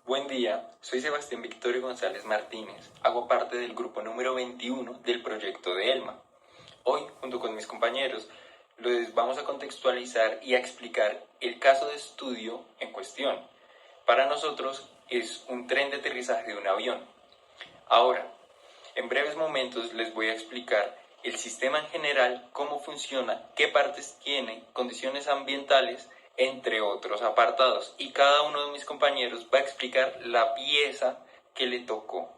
Buen día, soy Sebastián Victorio González Martínez, hago parte del grupo número 21 del proyecto de ELMA. Hoy, junto con mis compañeros, les vamos a contextualizar y a explicar el caso de estudio en cuestión. Para nosotros es un tren de aterrizaje de un avión. Ahora, en breves momentos les voy a explicar el sistema en general, cómo funciona, qué partes tiene, condiciones ambientales, entre otros apartados. Y cada uno de mis compañeros va a explicar la pieza que le tocó.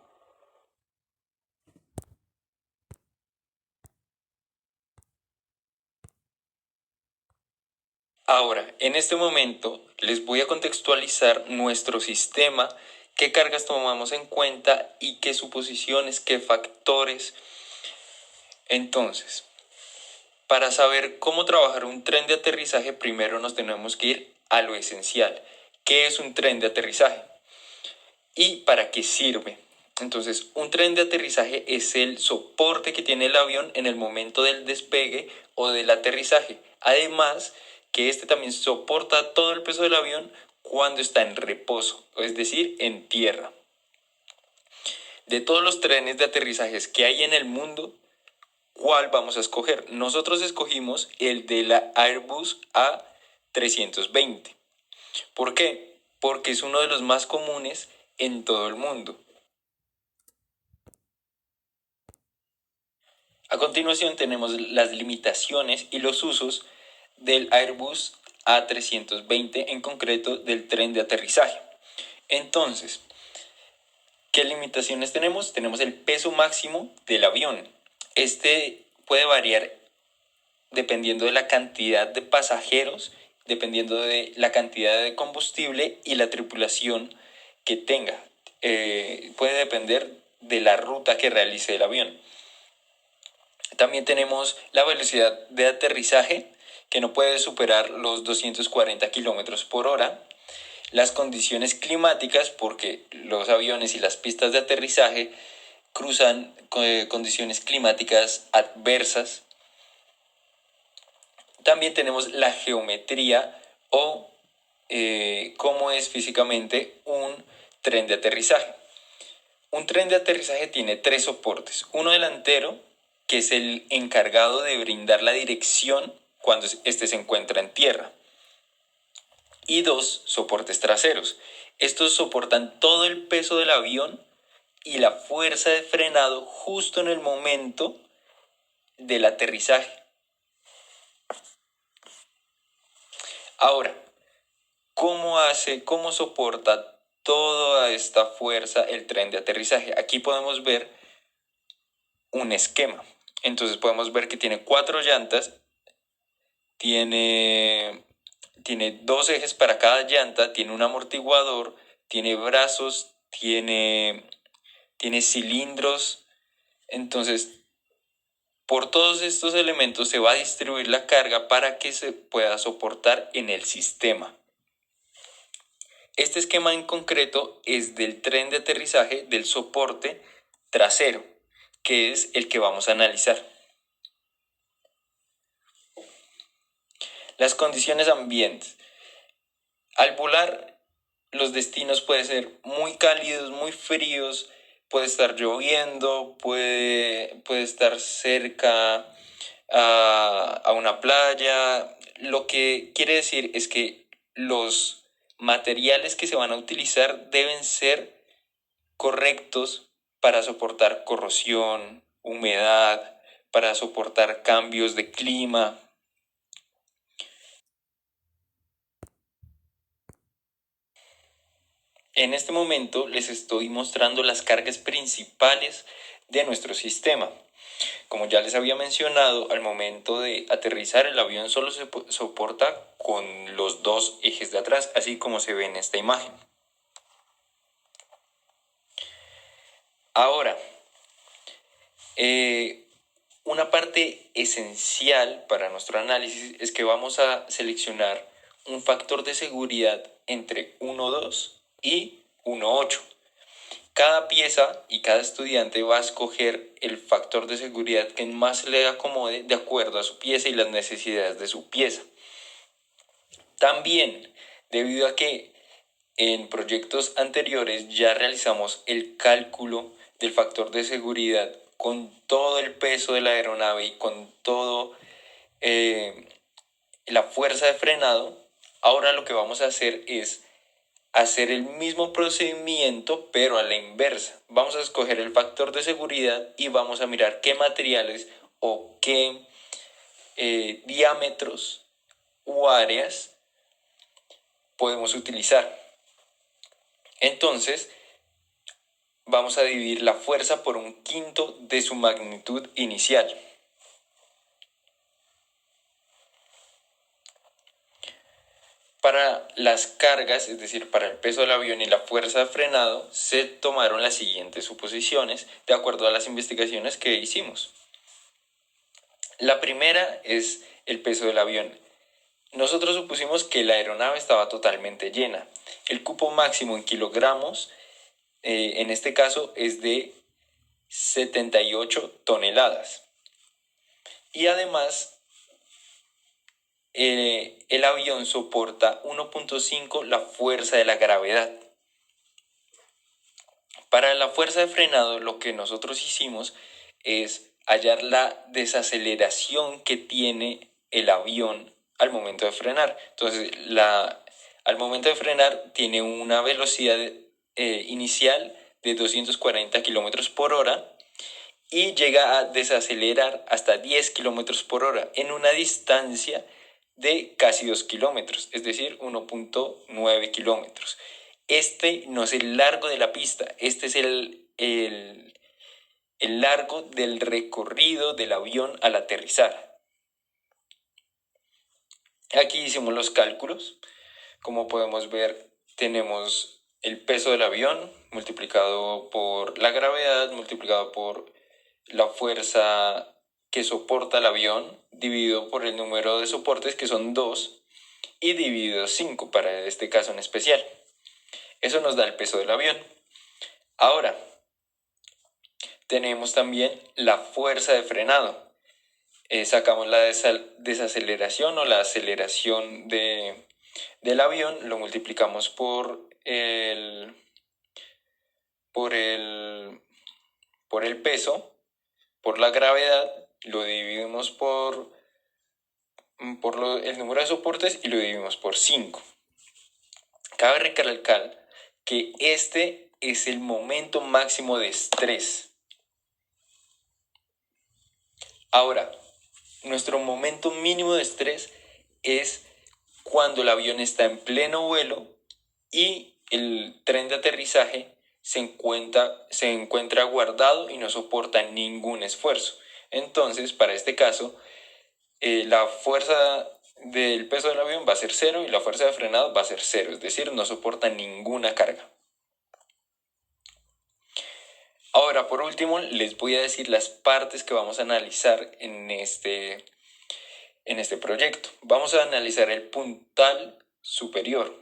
Ahora, en este momento les voy a contextualizar nuestro sistema, qué cargas tomamos en cuenta y qué suposiciones, qué factores. Entonces, para saber cómo trabajar un tren de aterrizaje, primero nos tenemos que ir a lo esencial. ¿Qué es un tren de aterrizaje? ¿Y para qué sirve? Entonces, un tren de aterrizaje es el soporte que tiene el avión en el momento del despegue o del aterrizaje. Además, que este también soporta todo el peso del avión cuando está en reposo, es decir, en tierra. De todos los trenes de aterrizajes que hay en el mundo, ¿cuál vamos a escoger? Nosotros escogimos el de la Airbus A320. ¿Por qué? Porque es uno de los más comunes en todo el mundo. A continuación tenemos las limitaciones y los usos del Airbus A320, en concreto del tren de aterrizaje. Entonces, ¿qué limitaciones tenemos? Tenemos el peso máximo del avión. Este puede variar dependiendo de la cantidad de pasajeros, dependiendo de la cantidad de combustible y la tripulación que tenga. Puede depender de la ruta que realice el avión. También tenemos la velocidad de aterrizaje, que no puede superar los 240 kilómetros por hora. Las condiciones climáticas, porque los aviones y las pistas de aterrizaje cruzan condiciones climáticas adversas. También tenemos la geometría o cómo es físicamente un tren de aterrizaje. Un tren de aterrizaje tiene tres soportes. Uno delantero, que es el encargado de brindar la dirección cuando éste se encuentra en tierra. Y dos soportes traseros. Estos soportan todo el peso del avión y la fuerza de frenado justo en el momento del aterrizaje. Ahora, cómo soporta toda esta fuerza el tren de aterrizaje? Aquí podemos ver un esquema. Entonces podemos ver que tiene 4 llantas, tiene dos ejes para cada llanta, tiene un amortiguador, tiene brazos, tiene cilindros. Entonces, por todos estos elementos se va a distribuir la carga para que se pueda soportar en el sistema. Este esquema en concreto es del tren de aterrizaje del soporte trasero, que es el que vamos a analizar. Las condiciones ambientes. Al volar, los destinos pueden ser muy cálidos, muy fríos, puede estar lloviendo, puede estar cerca a una playa. Lo que quiere decir es que los materiales que se van a utilizar deben ser correctos para soportar corrosión, humedad, para soportar cambios de clima. En este momento les estoy mostrando las cargas principales de nuestro sistema. Como ya les había mencionado, al momento de aterrizar el avión solo se soporta con los dos ejes de atrás, así como se ve en esta imagen. Ahora, una parte esencial para nuestro análisis es que vamos a seleccionar un factor de seguridad entre 1,2 y 1,8. Cada pieza y cada estudiante va a escoger el factor de seguridad que más le acomode de acuerdo a su pieza y las necesidades de su pieza. También, debido a que en proyectos anteriores ya realizamos el cálculo del factor de seguridad con todo el peso de la aeronave y con todo la fuerza de frenado. Ahora lo que vamos a hacer es hacer el mismo procedimiento pero a la inversa. Vamos a escoger el factor de seguridad y vamos a mirar qué materiales o qué diámetros u áreas podemos utilizar. Entonces vamos a dividir la fuerza por 1/5 de su magnitud inicial. Para las cargas, es decir, para el peso del avión y la fuerza de frenado, se tomaron las siguientes suposiciones de acuerdo a las investigaciones que hicimos. La primera es el peso del avión. Nosotros supusimos que la aeronave estaba totalmente llena. El cupo máximo en kilogramos, en este caso, es de 78 toneladas. Y además, el avión soporta 1.5 la fuerza de la gravedad. Para la fuerza de frenado, lo que nosotros hicimos es hallar la desaceleración que tiene el avión al momento de frenar. Entonces, al momento de frenar tiene una velocidad inicial de 240 kilómetros por hora y llega a desacelerar hasta 10 kilómetros por hora en una distancia de casi 2 kilómetros, es decir, 1.9 kilómetros. Este no es el largo de la pista, este es el largo del recorrido del avión al aterrizar. Aquí hicimos los cálculos. Como podemos ver, tenemos el peso del avión multiplicado por la gravedad, multiplicado por la fuerza que soporta el avión, dividido por el número de soportes, que son 2, y dividido 5 para este caso en especial. Eso nos da el peso del avión. Ahora, tenemos también la fuerza de frenado. Sacamos la desaceleración o la aceleración del avión, lo multiplicamos por el peso, por la gravedad, lo dividimos por el número de soportes y lo dividimos por 5. Cabe recalcar que este es el momento máximo de estrés. Ahora, nuestro momento mínimo de estrés es cuando el avión está en pleno vuelo y el tren de aterrizaje se encuentra guardado y no soporta ningún esfuerzo. Entonces, para este caso, la fuerza del peso del avión va a ser 0 y la fuerza de frenado va a ser 0, es decir, no soporta ninguna carga. Ahora, por último, les voy a decir las partes que vamos a analizar en este proyecto. Vamos a analizar el puntal superior.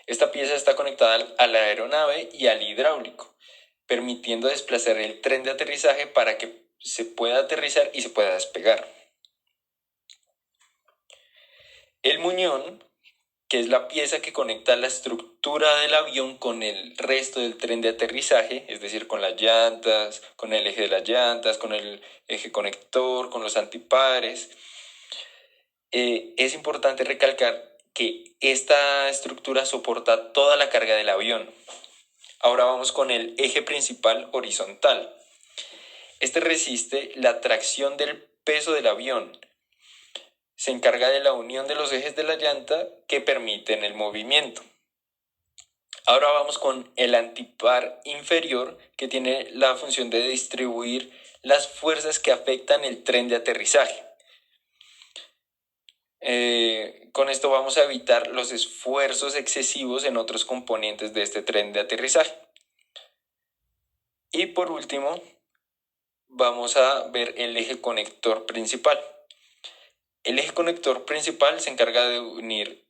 Esta pieza está conectada a la aeronave y al hidráulico, permitiendo desplazar el tren de aterrizaje para que se pueda aterrizar y se pueda despegar. El muñón, que es la pieza que conecta la estructura del avión con el resto del tren de aterrizaje, es decir, con las llantas, con el eje de las llantas, con el eje conector, con los antipares. Es importante recalcar que esta estructura soporta toda la carga del avión. Ahora vamos con el eje principal horizontal. Este resiste la tracción del peso del avión. Se encarga de la unión de los ejes de la llanta que permiten el movimiento. Ahora vamos con el antipar inferior, que tiene la función de distribuir las fuerzas que afectan el tren de aterrizaje. Con esto vamos a evitar los esfuerzos excesivos en otros componentes de este tren de aterrizaje. Y por último, vamos a ver el eje conector principal. El eje conector principal se encarga de unir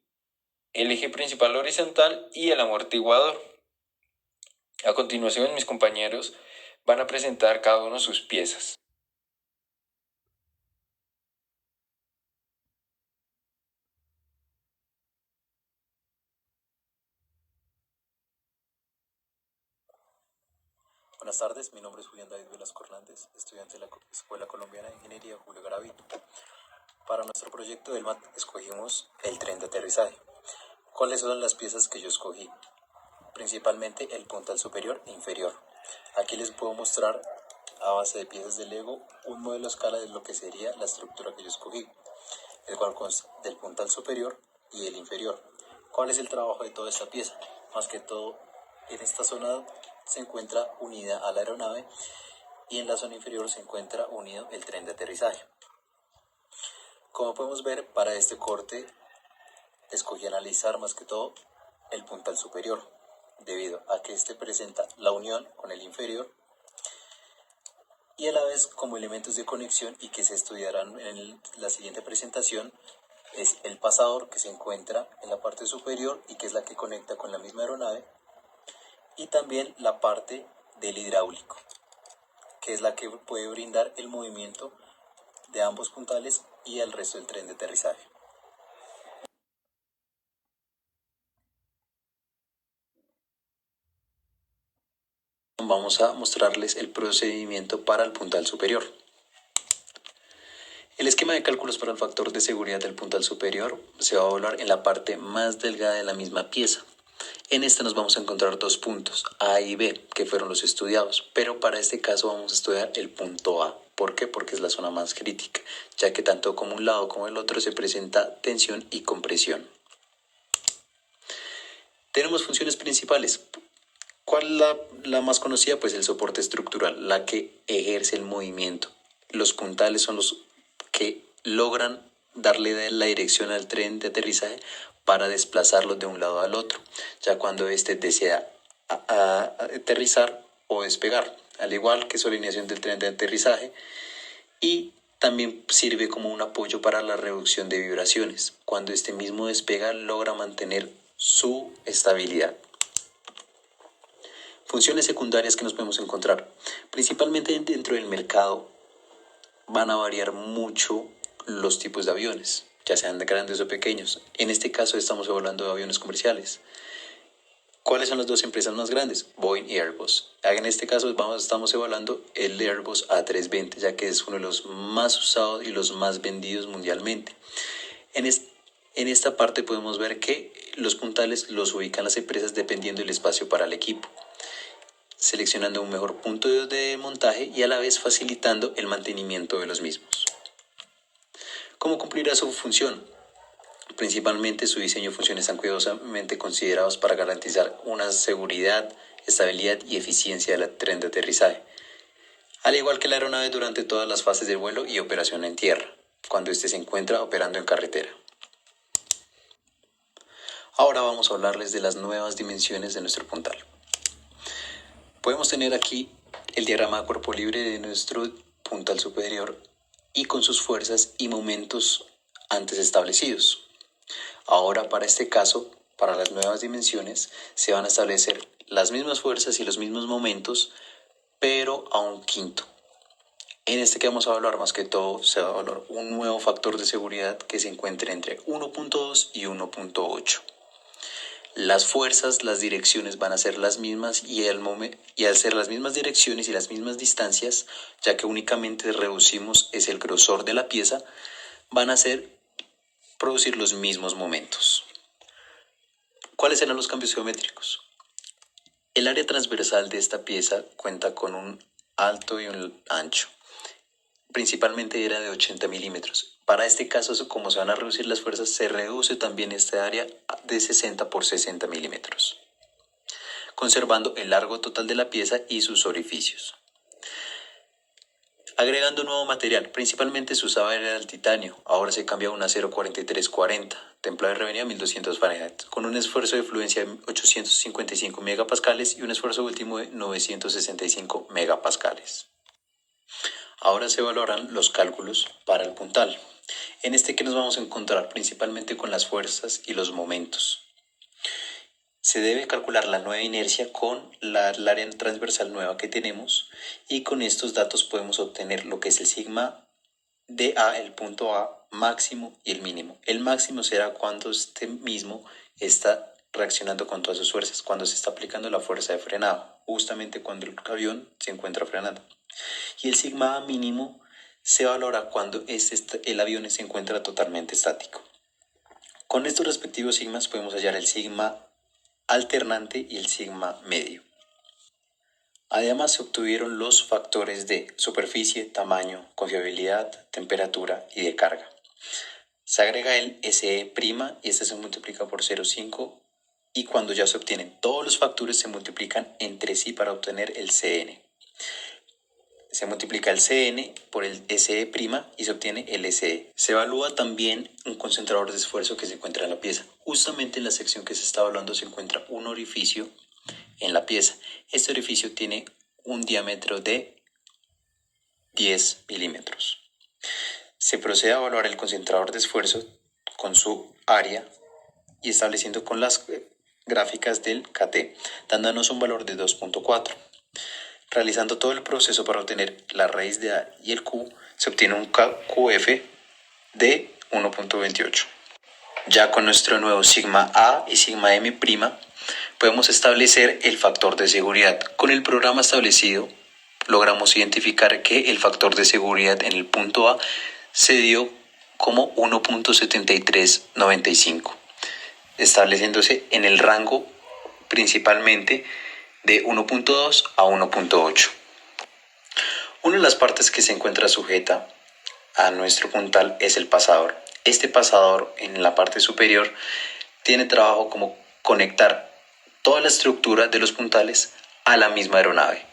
el eje principal horizontal y el amortiguador. A continuación, mis compañeros van a presentar cada uno sus piezas. Buenas tardes, mi nombre es Julián David Velasco Hernández, estudiante de la Escuela Colombiana de Ingeniería Julio Garavito. Para nuestro proyecto del MAT escogimos el tren de aterrizaje. ¿Cuáles son las piezas que yo escogí? Principalmente el puntal superior e inferior. Aquí les puedo mostrar a base de piezas de Lego un modelo a escala de lo que sería la estructura que yo escogí, el cual consta del puntal superior y el inferior. ¿Cuál es el trabajo de toda esta pieza? Más que todo, en esta zona se encuentra unida a la aeronave y en la zona inferior se encuentra unido el tren de aterrizaje. Como podemos ver, para este corte escogí analizar más que todo el puntal superior, debido a que este presenta la unión con el inferior y a la vez como elementos de conexión y que se estudiarán en la siguiente presentación es el pasador que se encuentra en la parte superior y que es la que conecta con la misma aeronave, y también la parte del hidráulico, que es la que puede brindar el movimiento de ambos puntales y el resto del tren de aterrizaje. Vamos a mostrarles el procedimiento para el puntal superior. El esquema de cálculos para el factor de seguridad del puntal superior se va a evaluar en la parte más delgada de la misma pieza. En esta nos vamos a encontrar dos puntos, A y B, que fueron los estudiados, pero para este caso vamos a estudiar el punto A. ¿Por qué? Porque es la zona más crítica, ya que tanto como un lado como el otro se presenta tensión y compresión. Tenemos funciones principales. ¿Cuál es la más conocida? Pues el soporte estructural, la que ejerce el movimiento. Los puntales son los que logran darle la dirección al tren de aterrizaje para desplazarlo de un lado al otro, ya cuando éste desea aterrizar o despegar, al igual que su alineación del tren de aterrizaje, y también sirve como un apoyo para la reducción de vibraciones. Cuando este mismo despega, logra mantener su estabilidad. Funciones secundarias que nos podemos encontrar. Principalmente dentro del mercado van a variar mucho los tipos de aviones, ya sean de grandes o pequeños. En este caso estamos hablando de aviones comerciales. ¿Cuáles son las dos empresas más grandes? Boeing y Airbus. En este caso estamos evaluando el Airbus A320, ya que es uno de los más usados y los más vendidos mundialmente. En esta parte podemos ver que los puntales los ubican las empresas dependiendo del espacio para el equipo, seleccionando un mejor punto de montaje y a la vez facilitando el mantenimiento de los mismos. ¿Cómo cumplirá su función? Principalmente su diseño y funciones están cuidadosamente considerados para garantizar una seguridad, estabilidad y eficiencia del tren de aterrizaje, al igual que la aeronave durante todas las fases de vuelo y operación en tierra, cuando éste se encuentra operando en carretera. Ahora vamos a hablarles de las nuevas dimensiones de nuestro puntal. Podemos tener aquí el diagrama de cuerpo libre de nuestro puntal superior y con sus fuerzas y momentos antes establecidos. Ahora para este caso, para las nuevas dimensiones, se van a establecer las mismas fuerzas y los mismos momentos, pero a un quinto. En este que vamos a hablar más que todo, se va a evaluar un nuevo factor de seguridad que se encuentre entre 1.2 y 1.8. Las fuerzas, las direcciones van a ser las mismas y al ser las mismas direcciones y las mismas distancias, ya que únicamente reducimos es el grosor de la pieza, van a producir los mismos momentos. ¿Cuáles serán los cambios geométricos? El área transversal de esta pieza cuenta con un alto y un ancho. Principalmente era de 80 milímetros. Para este caso, como se van a reducir las fuerzas, se reduce también esta área de 60 por 60 milímetros, conservando el largo total de la pieza y sus orificios. Agregando nuevo material, principalmente se usaba era el titanio, ahora se cambia a un acero 4340, templado de revenida 1200 Fahrenheit, con un esfuerzo de fluencia de 855 megapascales y un esfuerzo último de 965 megapascales. Ahora se evaluarán los cálculos para el puntal. En este que nos vamos a encontrar principalmente con las fuerzas y los momentos. Se debe calcular la nueva inercia con la área transversal nueva que tenemos, y con estos datos podemos obtener lo que es el sigma de A, el punto A máximo y el mínimo. El máximo será cuando este mismo está reaccionando con todas sus fuerzas cuando se está aplicando la fuerza de frenado, justamente cuando el avión se encuentra frenando. Y el sigma A mínimo se valora cuando el avión se encuentra totalmente estático. Con estos respectivos sigmas podemos hallar el sigma alternante y el sigma medio. Además se obtuvieron los factores de superficie, tamaño, confiabilidad, temperatura y de carga. Se agrega el SE' y este se multiplica por 0,5 y cuando ya se obtienen todos los factores se multiplican entre sí para obtener el CN. Se multiplica el CN por el SE' y se obtiene el SE. Se evalúa también un concentrador de esfuerzo que se encuentra en la pieza. Justamente en la sección que se está hablando se encuentra un orificio en la pieza. Este orificio tiene un diámetro de 10 milímetros. Se procede a evaluar el concentrador de esfuerzo con su área y estableciendo con las gráficas del KT, dándonos un valor de 2.4. Realizando todo el proceso para obtener la raíz de A y el Q, se obtiene un QF de 1.28. Ya con nuestro nuevo sigma A y sigma M', podemos establecer el factor de seguridad. Con el programa establecido, logramos identificar que el factor de seguridad en el punto A se dio como 1.7395, estableciéndose en el rango principalmente de 1.2 a 1.8. Una de las partes que se encuentra sujeta a nuestro puntal es el pasador. Este pasador en la parte superior tiene trabajo como conectar toda la estructura de los puntales a la misma aeronave,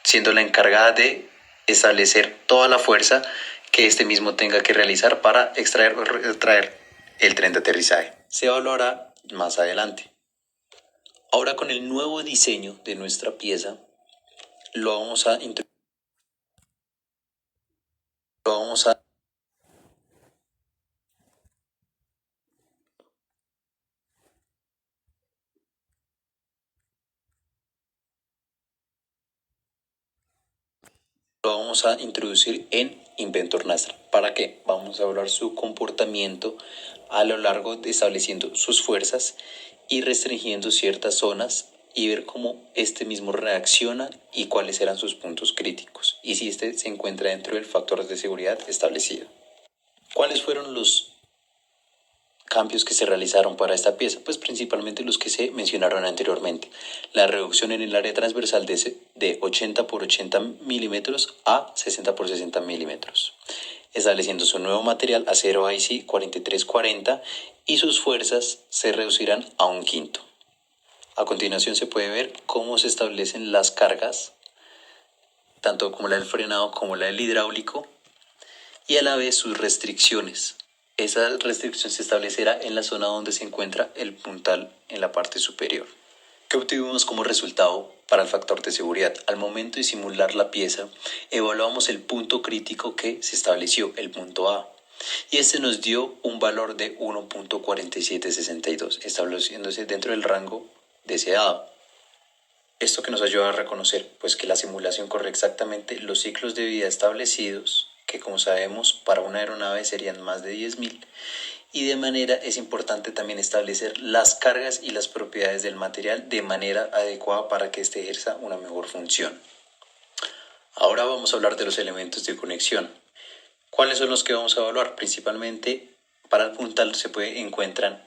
siendo la encargada de establecer toda la fuerza que este mismo tenga que realizar para extraer o retraer el tren de aterrizaje. Se evaluará más adelante. Ahora con el nuevo diseño de nuestra pieza lo vamos a introducir en Inventor NASA. ¿Para qué? Vamos a evaluar su comportamiento a lo largo de estableciendo sus fuerzas y restringiendo ciertas zonas y ver cómo este mismo reacciona y cuáles serán sus puntos críticos y si este se encuentra dentro del factor de seguridad establecido. ¿Cuáles fueron los cambios que se realizaron para esta pieza? Pues principalmente los que se mencionaron anteriormente. La reducción en el área transversal de 80 por 80 milímetros a 60 por 60 milímetros, estableciendo su nuevo material acero IC 4340 y sus fuerzas se reducirán a 1/5. A continuación se puede ver cómo se establecen las cargas, tanto como la del frenado como la del hidráulico, y a la vez sus restricciones. Esa restricción se establecerá en la zona donde se encuentra el puntal en la parte superior. ¿Qué obtuvimos como resultado para el factor de seguridad? Al momento de simular la pieza, evaluamos el punto crítico que se estableció, el punto A, y este nos dio un valor de 1.4762, estableciéndose dentro del rango deseado. Esto que nos ayuda a reconocer pues que la simulación corre exactamente los ciclos de vida establecidos, que como sabemos para una aeronave serían más de 10.000, y de manera es importante también establecer las cargas y las propiedades del material de manera adecuada para que éste ejerza una mejor función. Ahora vamos a hablar de los elementos de conexión. ¿Cuáles son los que vamos a evaluar? Principalmente para el puntal se encuentran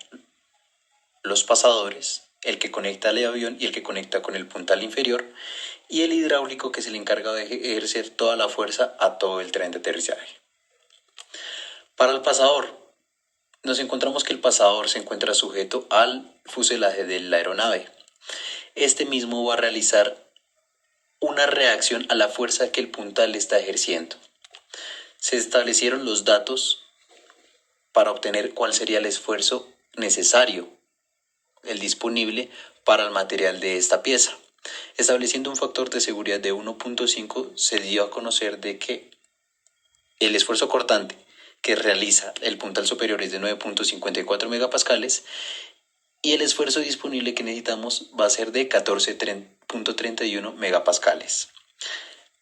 los pasadores, el que conecta al avión y el que conecta con el puntal inferior, y el hidráulico, que es el encargado de ejercer toda la fuerza a todo el tren de aterrizaje. Para el pasador, nos encontramos que el pasador se encuentra sujeto al fuselaje de la aeronave. Este mismo va a realizar una reacción a la fuerza que el puntal está ejerciendo. Se establecieron los datos para obtener cuál sería el esfuerzo necesario, el disponible para el material de esta pieza. Estableciendo un factor de seguridad de 1.5, se dio a conocer de que el esfuerzo cortante que realiza el puntal superior es de 9.54 megapascales y el esfuerzo disponible que necesitamos va a ser de 14.31 megapascales.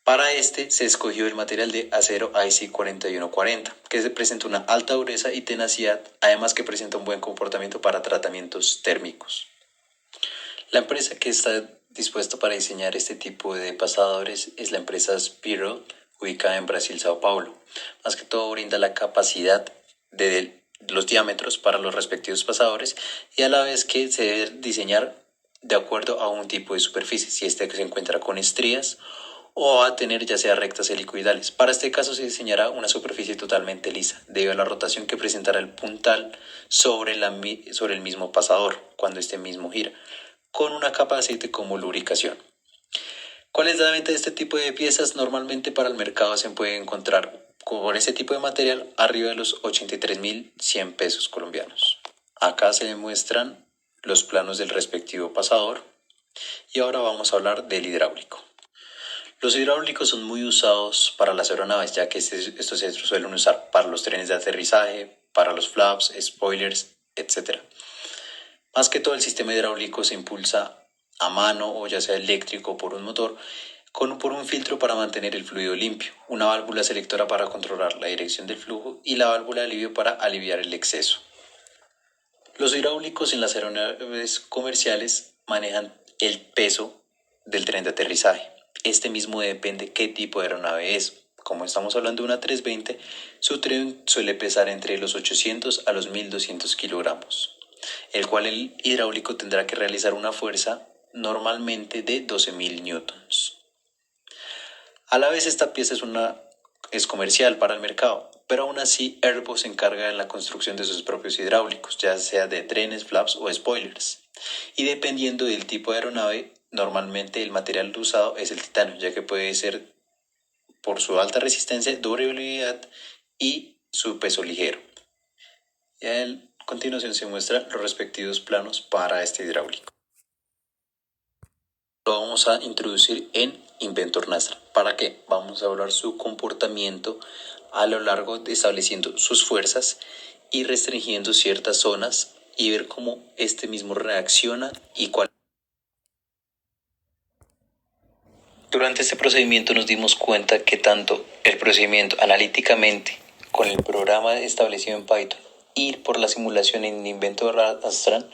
Para este se escogió el material de acero IC 4140, que se presenta una alta dureza y tenacidad, además que presenta un buen comportamiento para tratamientos térmicos. La empresa que está dispuesta para diseñar este tipo de pasadores es la empresa Spiro, ubicada en Brasil, Sao Paulo. Más que todo brinda la capacidad de los diámetros para los respectivos pasadores y a la vez que se debe diseñar de acuerdo a un tipo de superficie, si este se encuentra con estrías o a tener ya sea rectas helicoidales. Para este caso se diseñará una superficie totalmente lisa, debido a la rotación que presentará el puntal sobre el mismo pasador, cuando este mismo gira, con una capa de aceite como lubricación. ¿Cuál es la venta de este tipo de piezas? Normalmente para el mercado se puede encontrar con este tipo de material arriba de los 83.100 pesos colombianos. Acá se demuestran los planos del respectivo pasador y ahora vamos a hablar del hidráulico. Los hidráulicos son muy usados para las aeronaves, ya que estos se suelen usar para los trenes de aterrizaje, para los flaps, spoilers, etc. Más que todo el sistema hidráulico se impulsa a mano o ya sea eléctrico por un motor, por un filtro para mantener el fluido limpio, una válvula selectora para controlar la dirección del flujo y la válvula de alivio para aliviar el exceso. Los hidráulicos en las aeronaves comerciales manejan el peso del tren de aterrizaje. Este mismo depende qué tipo de aeronave es. Como estamos hablando de una 320, su tren suele pesar entre los 800 a los 1200 kilogramos, el cual el hidráulico tendrá que realizar una fuerza normalmente de 12.000 newtons. A la vez esta pieza es comercial para el mercado, pero aún así Airbus se encarga de la construcción de sus propios hidráulicos, ya sea de trenes, flaps o spoilers. Y dependiendo del tipo de aeronave, normalmente el material usado es el titanio, ya que puede ser por su alta resistencia, durabilidad y su peso ligero. Y a continuación se muestran los respectivos planos para este hidráulico. Lo vamos a introducir en Inventor Nastra. ¿Para qué? Vamos a evaluar su comportamiento a lo largo de estableciendo sus fuerzas y restringiendo ciertas zonas y ver cómo este mismo reacciona y cuál. Durante este procedimiento nos dimos cuenta que tanto el procedimiento analíticamente con el programa establecido en Python y por la simulación en Inventor Nastra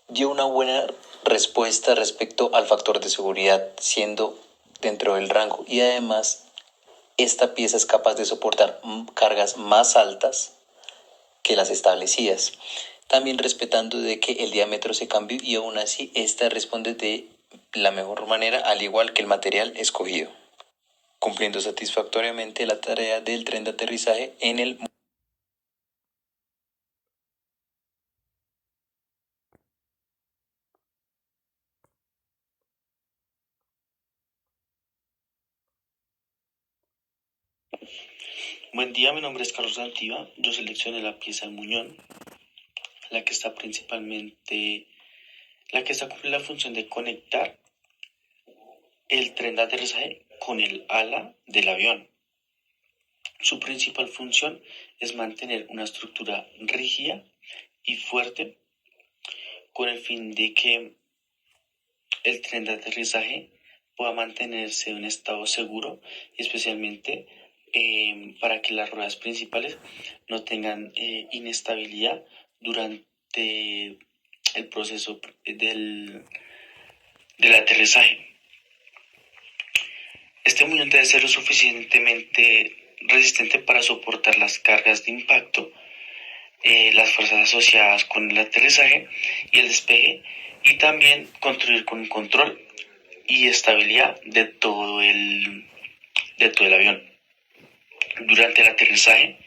dio una buena respuesta respecto al factor de seguridad, siendo dentro del rango, y además esta pieza es capaz de soportar cargas más altas que las establecidas, también respetando de que el diámetro se cambie y aún así esta responde de la mejor manera al igual que el material escogido, cumpliendo satisfactoriamente la tarea del tren de aterrizaje en el. Buen día, mi nombre es Carlos Antiva. Yo seleccioné la pieza de muñón, la que está cumple la función de conectar el tren de aterrizaje con el ala del avión. Su principal función es mantener una estructura rígida y fuerte con el fin de que el tren de aterrizaje pueda mantenerse en un estado seguro, especialmente para que las ruedas principales no tengan inestabilidad durante el proceso del aterrizaje. Este muñón debe ser lo suficientemente resistente para soportar las cargas de impacto, las fuerzas asociadas con el aterrizaje y el despegue, y también construir con un control y estabilidad de todo el avión. Durante el aterrizaje,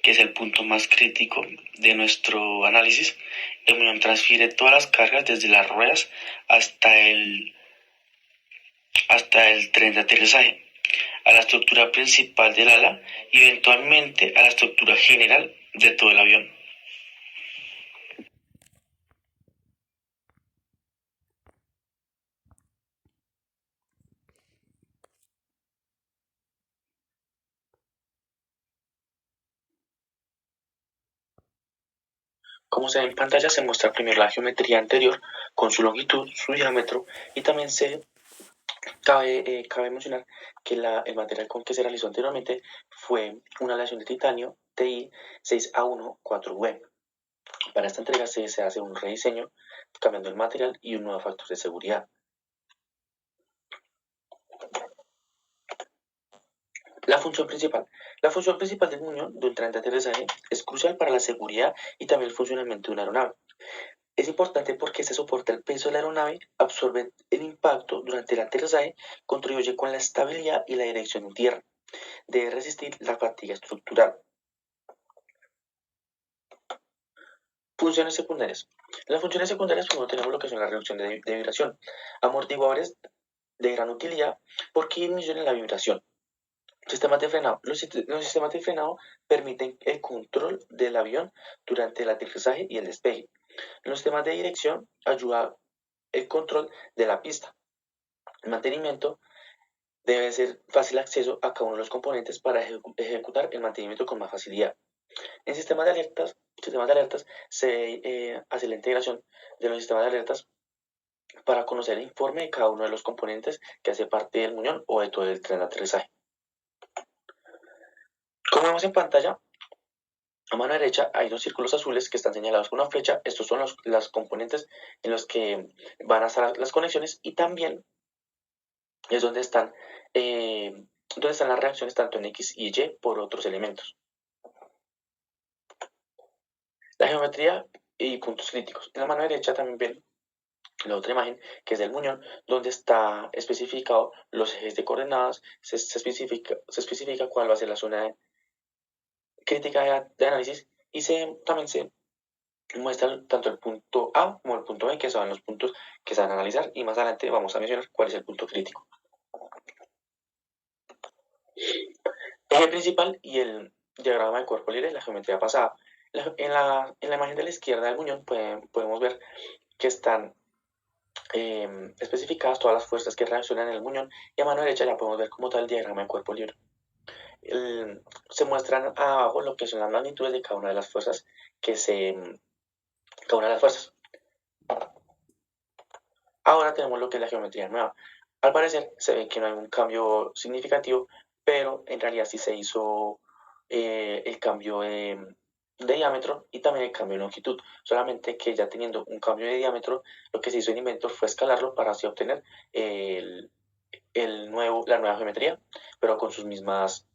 que es el punto más crítico de nuestro análisis, el muñón transfiere todas las cargas desde las ruedas hasta el tren de aterrizaje, a la estructura principal del ala y eventualmente a la estructura general de todo el avión. Como se ve en pantalla, se muestra primero la geometría anterior con su longitud, su diámetro, y también se Cabe mencionar que el material con que se realizó anteriormente fue una aleación de titanio TI 6A14W. Para esta entrega se hace un rediseño cambiando el material y un nuevo factor de seguridad. La función principal. La función principal del muñón de un tren de aterrizaje es crucial para la seguridad y también el funcionamiento de una aeronave. Es importante porque se soporta el peso de la aeronave, absorbe el impacto durante el aterrizaje, contribuye con la estabilidad y la dirección en tierra. Debe resistir la fatiga estructural. Funciones secundarias. En las funciones secundarias primero tenemos lo que son la reducción de vibración, amortiguadores de gran utilidad porque disminuyen la vibración. Sistemas de frenado. Los sistemas de frenado permiten el control del avión durante el aterrizaje y el despegue. Los sistemas de dirección ayudan el control de la pista. El mantenimiento debe ser fácil acceso a cada uno de los componentes para ejecutar el mantenimiento con más facilidad. En sistemas de alertas se hace la integración de los sistemas de alertas para conocer el informe de cada uno de los componentes que hace parte del muñón o de todo el tren de aterrizaje. Como vemos en pantalla, a mano derecha hay dos círculos azules que están señalados con una flecha. Estos son los componentes en los que van a estar las conexiones y también es donde están las reacciones tanto en X y Y por otros elementos. La geometría y puntos críticos. En la mano derecha también ven la otra imagen que es del muñón, donde está especificado los ejes de coordenadas, se especifica cuál va a ser la zona crítica de análisis y también se muestra tanto el punto A como el punto B, que son los puntos que se van a analizar y más adelante vamos a mencionar cuál es el punto crítico. Eje principal y el diagrama de cuerpo libre, la geometría pasada. En la imagen de la izquierda del muñón podemos ver que están especificadas todas las fuerzas que reaccionan en el muñón y a mano derecha ya podemos ver como tal el diagrama de cuerpo libre. Se muestran abajo lo que son las magnitudes de cada una de las fuerzas cada una de las fuerzas. Ahora tenemos lo que es la geometría nueva. Al parecer se ve que no hay un cambio significativo, pero en realidad sí se hizo el cambio de diámetro y también el cambio de longitud. Solamente que ya teniendo un cambio de diámetro, lo que se hizo en Inventor fue escalarlo para así obtener la nueva geometría, pero con sus mismas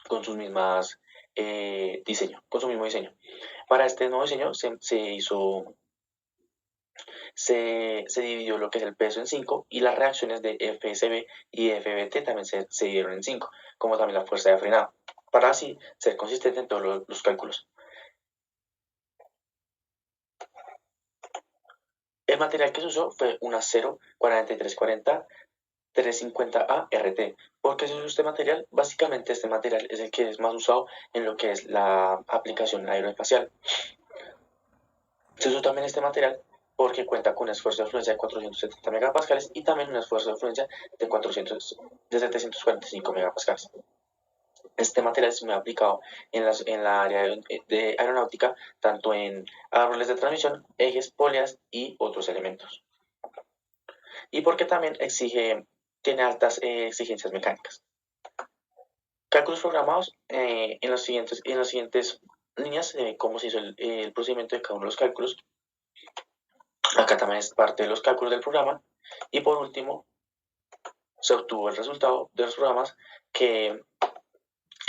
con su mismo diseño. Para este nuevo diseño se dividió lo que es el peso en 5 y las reacciones de FSB y FBT también se dieron en 5, como también la fuerza de frenado, para así ser consistente en todos los cálculos. El material que se usó fue un acero 4340 350A RT. ¿Por qué se usó este material? Básicamente este material es el que es más usado en lo que es la aplicación aeroespacial. Se usó también este material porque cuenta con un esfuerzo de fluencia de 470 megapascales y también un esfuerzo de fluencia de 745 megapascales. Este material es muy aplicado en la área de aeronáutica, tanto en árboles de transmisión, ejes, poleas y otros elementos. Y porque también tiene altas exigencias mecánicas. Cálculos programados en las siguientes líneas, cómo se hizo el procedimiento de cada uno de los cálculos. Acá también es parte de los cálculos del programa. Y por último, se obtuvo el resultado de los programas que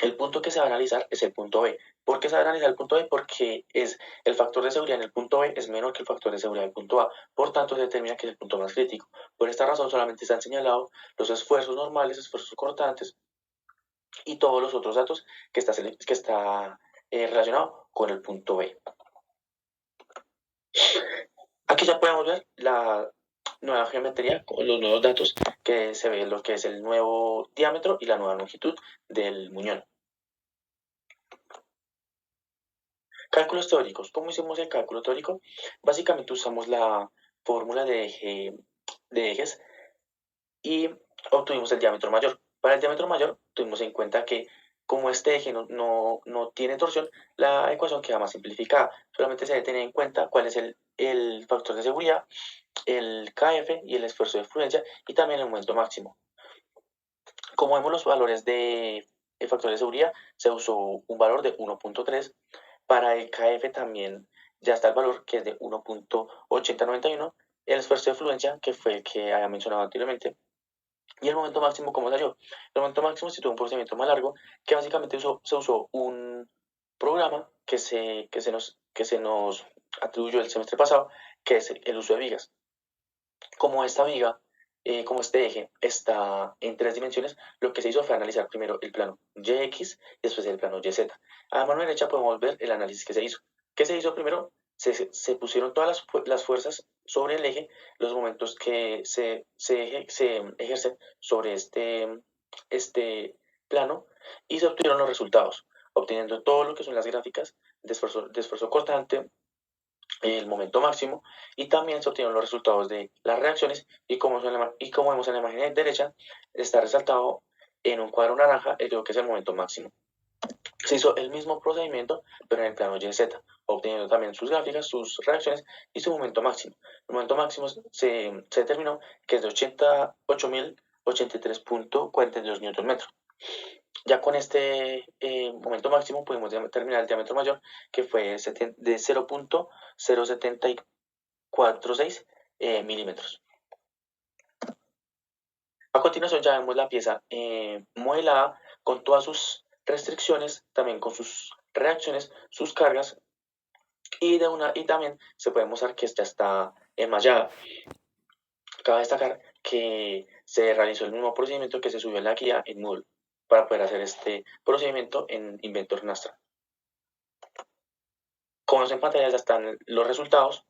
el punto que se va a analizar es el punto B. ¿Por qué se va a analizar el punto B? Porque el factor de seguridad en el punto B es menor que el factor de seguridad del punto A. Por tanto, se determina que es el punto más crítico. Por esta razón, solamente se han señalado los esfuerzos normales, esfuerzos cortantes y todos los otros datos que está relacionado con el punto B. Aquí ya podemos ver la nueva geometría con los nuevos datos que se ve lo que es el nuevo diámetro y la nueva longitud del muñón. Cálculos teóricos. ¿Cómo hicimos el cálculo teórico? Básicamente usamos la fórmula de ejes y obtuvimos el diámetro mayor. Para el diámetro mayor tuvimos en cuenta que como este eje no tiene torsión, la ecuación queda más simplificada. Solamente se debe tener en cuenta cuál es el factor de seguridad el KF y el esfuerzo de fluencia y también el momento máximo. Como vemos los valores de factor de seguridad, se usó un valor de 1.3. Para el KF también ya está el valor que es de 1.8091. El esfuerzo de fluencia, que fue el que había mencionado anteriormente. Y el momento máximo, ¿cómo salió? El momento máximo se tuvo un procedimiento más largo, que básicamente se usó un programa que se nos atribuyó el semestre pasado, que es el uso de vigas. Como esta viga, como este eje está en 3 dimensiones, lo que se hizo fue analizar primero el plano YX y después el plano YZ. A mano derecha podemos ver el análisis que se hizo. ¿Qué se hizo primero? Se pusieron todas las fuerzas sobre el eje, los momentos que se ejercen sobre este plano y se obtuvieron los resultados, obteniendo todo lo que son las gráficas de esfuerzo cortante, el momento máximo, y también se obtienen los resultados de las reacciones y como vemos en la imagen derecha está resaltado en un cuadro naranja el que es el momento máximo. Se hizo el mismo procedimiento pero en el plano YZ, obteniendo también sus gráficas, sus reacciones y su momento máximo. El momento máximo se determinó que es de 88.083.42 Nm. Ya con este momento máximo pudimos determinar el diámetro mayor, que fue de 0.0746 milímetros. A continuación ya vemos la pieza modelada con todas sus restricciones, también con sus reacciones, sus cargas y también se puede mostrar que esta está enmallada. Cabe destacar que se realizó el mismo procedimiento que se subió en la guía en Moodle para poder hacer este procedimiento en Inventor Nastra. Como vemos en pantalla ya están los resultados.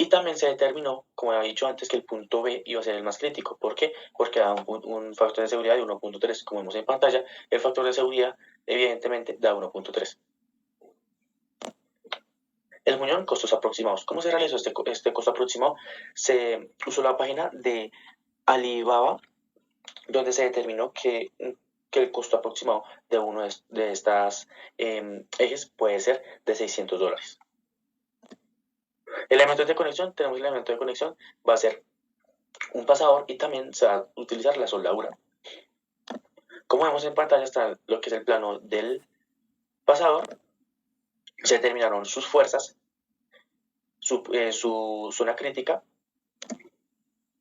Y también se determinó, como había dicho antes, que el punto B iba a ser el más crítico. ¿Por qué? Porque da un factor de seguridad de 1.3. Como vemos en pantalla, el factor de seguridad evidentemente da 1.3. El muñón, costos aproximados. ¿Cómo se realizó este costo aproximado? Se usó la página de Alibaba, donde se determinó que el costo aproximado de uno de estas ejes puede ser de $600. Elementos de conexión, tenemos el elemento de conexión, va a ser un pasador y también se va a utilizar la soldadura. Como vemos en pantalla está lo que es el plano del pasador, se determinaron sus fuerzas, su zona crítica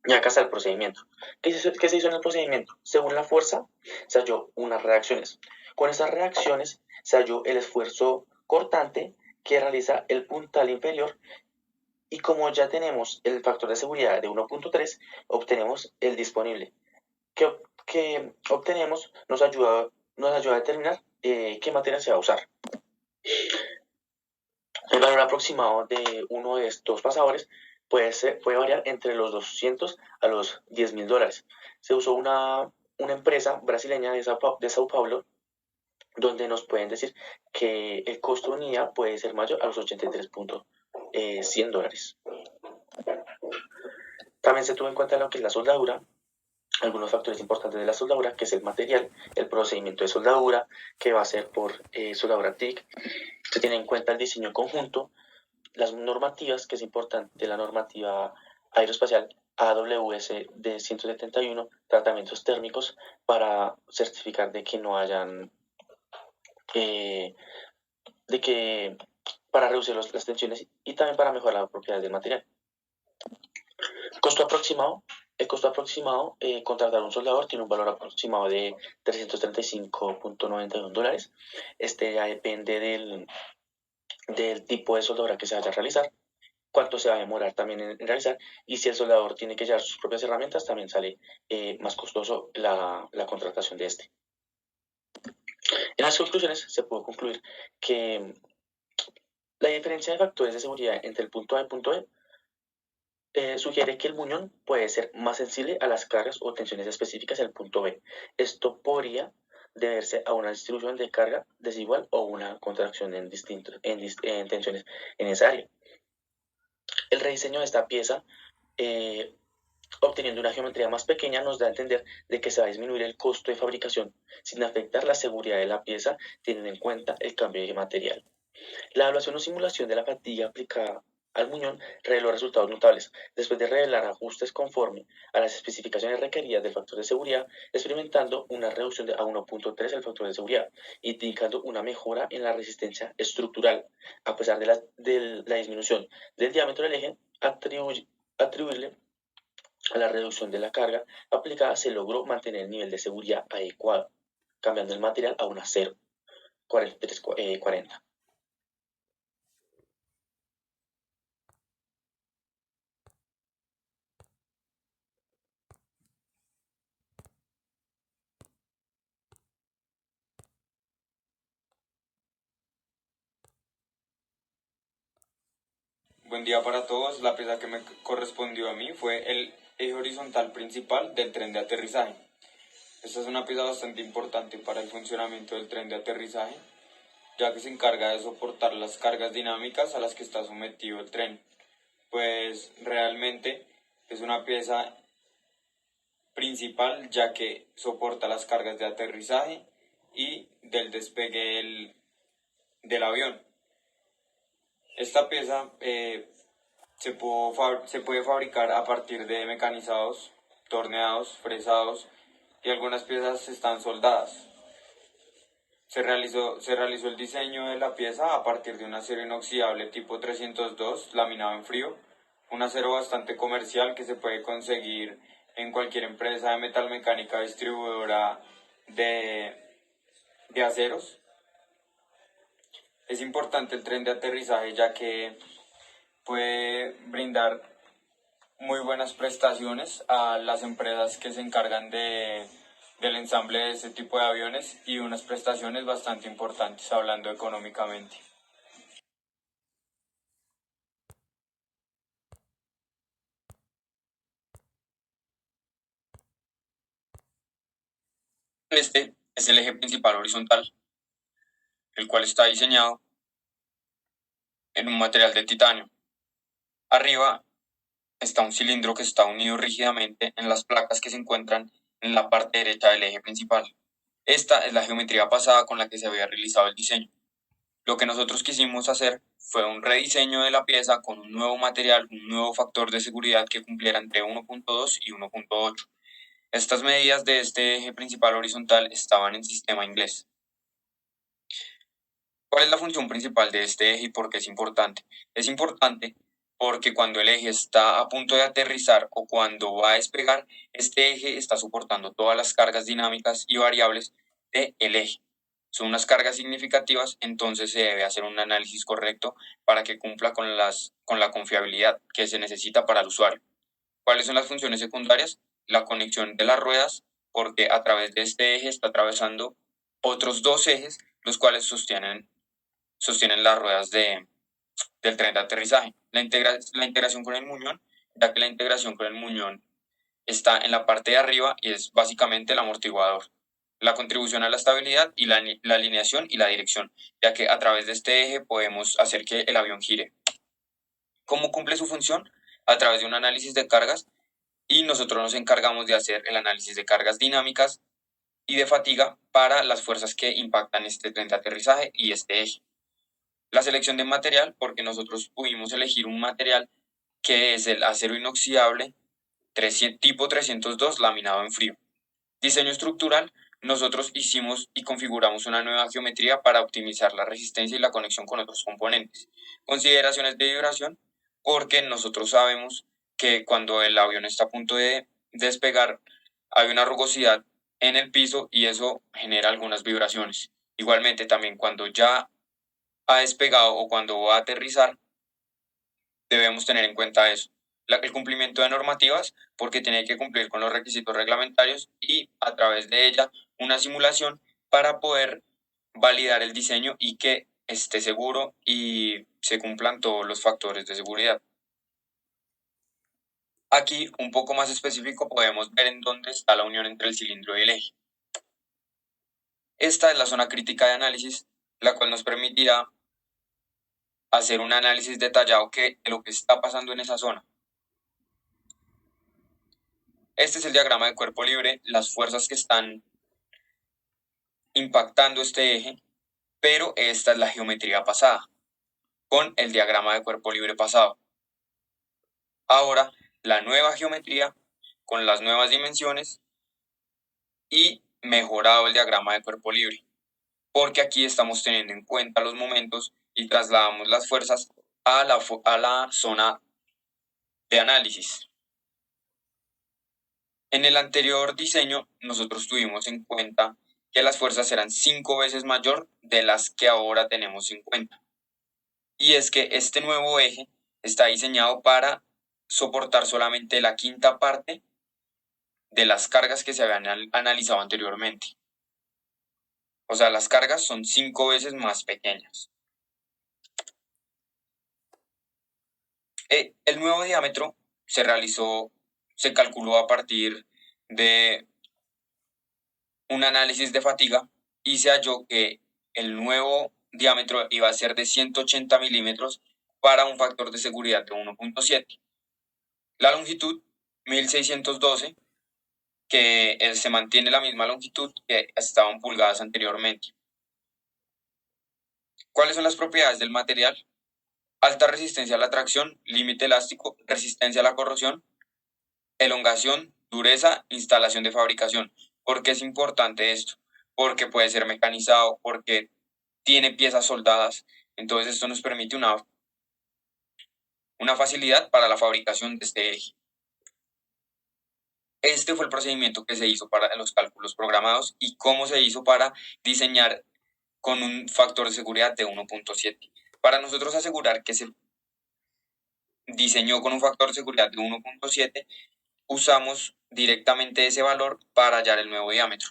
y acá está el procedimiento. ¿Qué se hizo en el procedimiento? Según la fuerza se halló unas reacciones. Con estas reacciones se halló el esfuerzo cortante que realiza el puntal inferior. Y como ya tenemos el factor de seguridad de 1.3, obtenemos el disponible. Que obtenemos nos ayuda a determinar qué material se va a usar. El valor aproximado de uno de estos pasadores puede variar entre los 200 a los $10.000. Se usó una empresa brasileña de Sao Paulo, donde nos pueden decir que el costo de unidad puede ser mayor a los $83.100. También se tuvo en cuenta lo que es la soldadura, algunos factores importantes de la soldadura, que es el material, el procedimiento de soldadura, que va a ser por soldadura TIC. Se tiene en cuenta el diseño conjunto, las normativas, que es importante, la normativa aeroespacial AWS de 171, tratamientos térmicos, para certificar de que no hayan, para reducir las tensiones y también para mejorar la propiedad del material. Costo aproximado. El costo aproximado, contratar un soldador tiene un valor aproximado de $335.91. Este ya depende del tipo de soldadura que se vaya a realizar, cuánto se va a demorar también en realizar, y si el soldador tiene que llevar sus propias herramientas, también sale más costoso la contratación de este. En las conclusiones se puede concluir que la diferencia de factores de seguridad entre el punto A y el punto B sugiere que el muñón puede ser más sensible a las cargas o tensiones específicas del punto B. Esto podría deberse a una distribución de carga desigual o una contracción en tensiones en esa área. El rediseño de esta pieza, obteniendo una geometría más pequeña, nos da a entender de que se va a disminuir el costo de fabricación sin afectar la seguridad de la pieza, teniendo en cuenta el cambio de material. La evaluación o simulación de la fatiga aplicada al muñón reveló resultados notables. Después de revelar ajustes conforme a las especificaciones requeridas del factor de seguridad, experimentando una reducción a 1.3 del factor de seguridad, indicando una mejora en la resistencia estructural. A pesar de la disminución del diámetro del eje, atribuible a la reducción de la carga aplicada, se logró mantener el nivel de seguridad adecuado, cambiando el material a un acero 4340. Buen día para todos. La pieza que me correspondió a mí fue el eje horizontal principal del tren de aterrizaje. Esta es una pieza bastante importante para el funcionamiento del tren de aterrizaje, ya que se encarga de soportar las cargas dinámicas a las que está sometido el tren. Pues realmente es una pieza principal, ya que soporta las cargas de aterrizaje y del despegue del avión. Esta pieza se puede fabricar a partir de mecanizados, torneados, fresados, y algunas piezas están soldadas. Se realizó el diseño de la pieza a partir de un acero inoxidable tipo 302 laminado en frío, un acero bastante comercial que se puede conseguir en cualquier empresa de metalmecánica distribuidora de aceros. Es importante el tren de aterrizaje, ya que puede brindar muy buenas prestaciones a las empresas que se encargan del ensamble de este tipo de aviones, y unas prestaciones bastante importantes hablando económicamente. Este es el eje principal horizontal, el cual está diseñado en un material de titanio. Arriba está un cilindro que está unido rígidamente en las placas que se encuentran en la parte derecha del eje principal. Esta es la geometría pasada con la que se había realizado el diseño. Lo que nosotros quisimos hacer fue un rediseño de la pieza con un nuevo material, un nuevo factor de seguridad que cumpliera entre 1.2 y 1.8. Estas medidas de este eje principal horizontal estaban en sistema inglés. ¿Cuál es la función principal de este eje y por qué es importante? Es importante porque cuando el eje está a punto de aterrizar o cuando va a despegar, este eje está soportando todas las cargas dinámicas y variables del eje. Son unas cargas significativas, entonces se debe hacer un análisis correcto para que cumpla con la confiabilidad que se necesita para el usuario. ¿Cuáles son las funciones secundarias? La conexión de las ruedas, porque a través de este eje está atravesando otros dos ejes, los cuales sostienen las ruedas del tren de aterrizaje. La integración con el muñón, ya que la integración con el muñón está en la parte de arriba y es básicamente el amortiguador. La contribución a la estabilidad y la alineación y la dirección, ya que a través de este eje podemos hacer que el avión gire. ¿Cómo cumple su función? A través de un análisis de cargas, y nosotros nos encargamos de hacer el análisis de cargas dinámicas y de fatiga para las fuerzas que impactan este tren de aterrizaje y este eje. La selección de material, porque nosotros pudimos elegir un material que es el acero inoxidable tipo 302 laminado en frío. Diseño estructural, nosotros hicimos y configuramos una nueva geometría para optimizar la resistencia y la conexión con otros componentes. Consideraciones de vibración, porque nosotros sabemos que cuando el avión está a punto de despegar hay una rugosidad en el piso y eso genera algunas vibraciones. Igualmente también cuando ya ha despegado o cuando va a aterrizar, debemos tener en cuenta eso. El cumplimiento de normativas, porque tiene que cumplir con los requisitos reglamentarios, y a través de ella una simulación para poder validar el diseño y que esté seguro y se cumplan todos los factores de seguridad. Aquí, un poco más específico, podemos ver en dónde está la unión entre el cilindro y el eje. Esta es la zona crítica de análisis, la cual nos permitirá hacer un análisis detallado de lo que está pasando en esa zona. Este es el diagrama de cuerpo libre, las fuerzas que están impactando este eje, pero esta es la geometría pasada, con el diagrama de cuerpo libre pasado. Ahora, la nueva geometría con las nuevas dimensiones y mejorado el diagrama de cuerpo libre, porque aquí estamos teniendo en cuenta los momentos y trasladamos las fuerzas a la zona de análisis. En el anterior diseño, nosotros tuvimos en cuenta que las fuerzas eran 5 veces mayor de las que ahora tenemos en cuenta. Y es que este nuevo eje está diseñado para soportar solamente la quinta parte de las cargas que se habían analizado anteriormente. O sea, las cargas son 5 veces más pequeñas. El nuevo diámetro se calculó a partir de un análisis de fatiga y se halló que el nuevo diámetro iba a ser de 180 milímetros para un factor de seguridad de 1.7. La longitud 1612, que se mantiene la misma longitud que estaban pulgadas anteriormente. ¿Cuáles son las propiedades del material? Alta resistencia a la tracción, límite elástico, resistencia a la corrosión, elongación, dureza, instalación de fabricación. ¿Por qué es importante esto? Porque puede ser mecanizado, porque tiene piezas soldadas. Entonces esto nos permite una facilidad para la fabricación de este eje. Este fue el procedimiento que se hizo para los cálculos programados y cómo se hizo para diseñar con un factor de seguridad de 1.7. Para nosotros asegurar que se diseñó con un factor de seguridad de 1.7, usamos directamente ese valor para hallar el nuevo diámetro.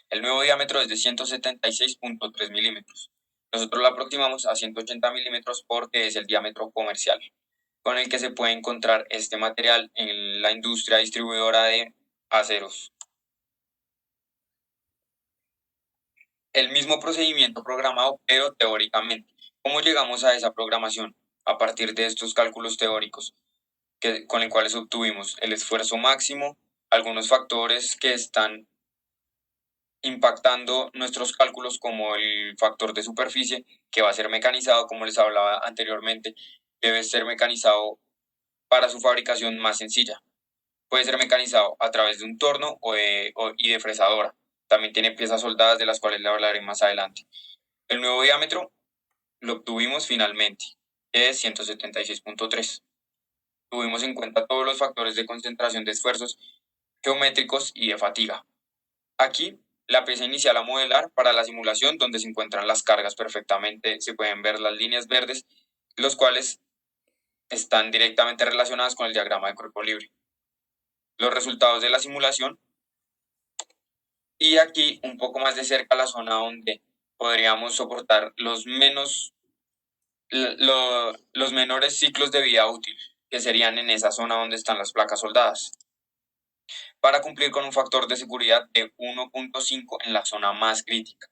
El nuevo diámetro es de 176.3 milímetros. Nosotros lo aproximamos a 180 milímetros porque es el diámetro comercial con el que se puede encontrar este material en la industria distribuidora de aceros. El mismo procedimiento programado, pero teóricamente. ¿Cómo llegamos a esa programación? A partir de estos cálculos teóricos con los cuales obtuvimos el esfuerzo máximo, algunos factores que están impactando nuestros cálculos como el factor de superficie, que va a ser mecanizado, como les hablaba anteriormente, debe ser mecanizado para su fabricación más sencilla. Puede ser mecanizado a través de un torno y de fresadora. También tiene piezas soldadas de las cuales le hablaré más adelante. El nuevo diámetro lo obtuvimos finalmente, que es 176.3. Tuvimos en cuenta todos los factores de concentración de esfuerzos geométricos y de fatiga. Aquí, la pieza inicial a modelar para la simulación donde se encuentran las cargas perfectamente, se pueden ver las líneas verdes, los cuales están directamente relacionadas con el diagrama de cuerpo libre. Los resultados de la simulación y aquí un poco más de cerca la zona donde podríamos soportar los menores ciclos de vida útil, que serían en esa zona donde están las placas soldadas, para cumplir con un factor de seguridad de 1.5 en la zona más crítica.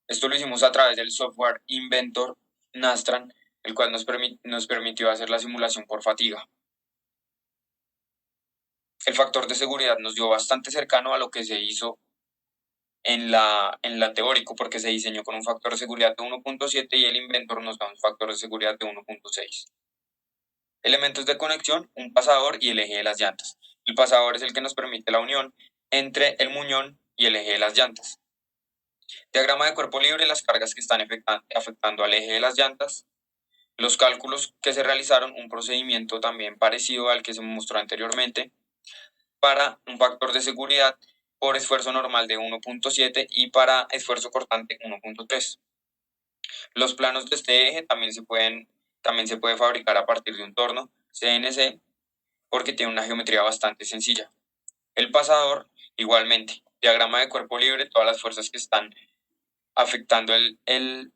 Esto lo hicimos a través del software Inventor Nastran, el cual nos permitió hacer la simulación por fatiga. El factor de seguridad nos dio bastante cercano a lo que se hizo en la teórico, porque se diseñó con un factor de seguridad de 1.7 y el Inventor nos da un factor de seguridad de 1.6. Elementos de conexión, un pasador y el eje de las llantas. El pasador es el que nos permite la unión entre el muñón y el eje de las llantas. Diagrama de cuerpo libre, las cargas que están afectando al eje de las llantas. Los cálculos que se realizaron, un procedimiento también parecido al que se mostró anteriormente, para un factor de seguridad por esfuerzo normal de 1.7 y para esfuerzo cortante 1.3. Los planos de este eje también se puede fabricar a partir de un torno CNC porque tiene una geometría bastante sencilla. El pasador, igualmente, diagrama de cuerpo libre, todas las fuerzas que están afectando el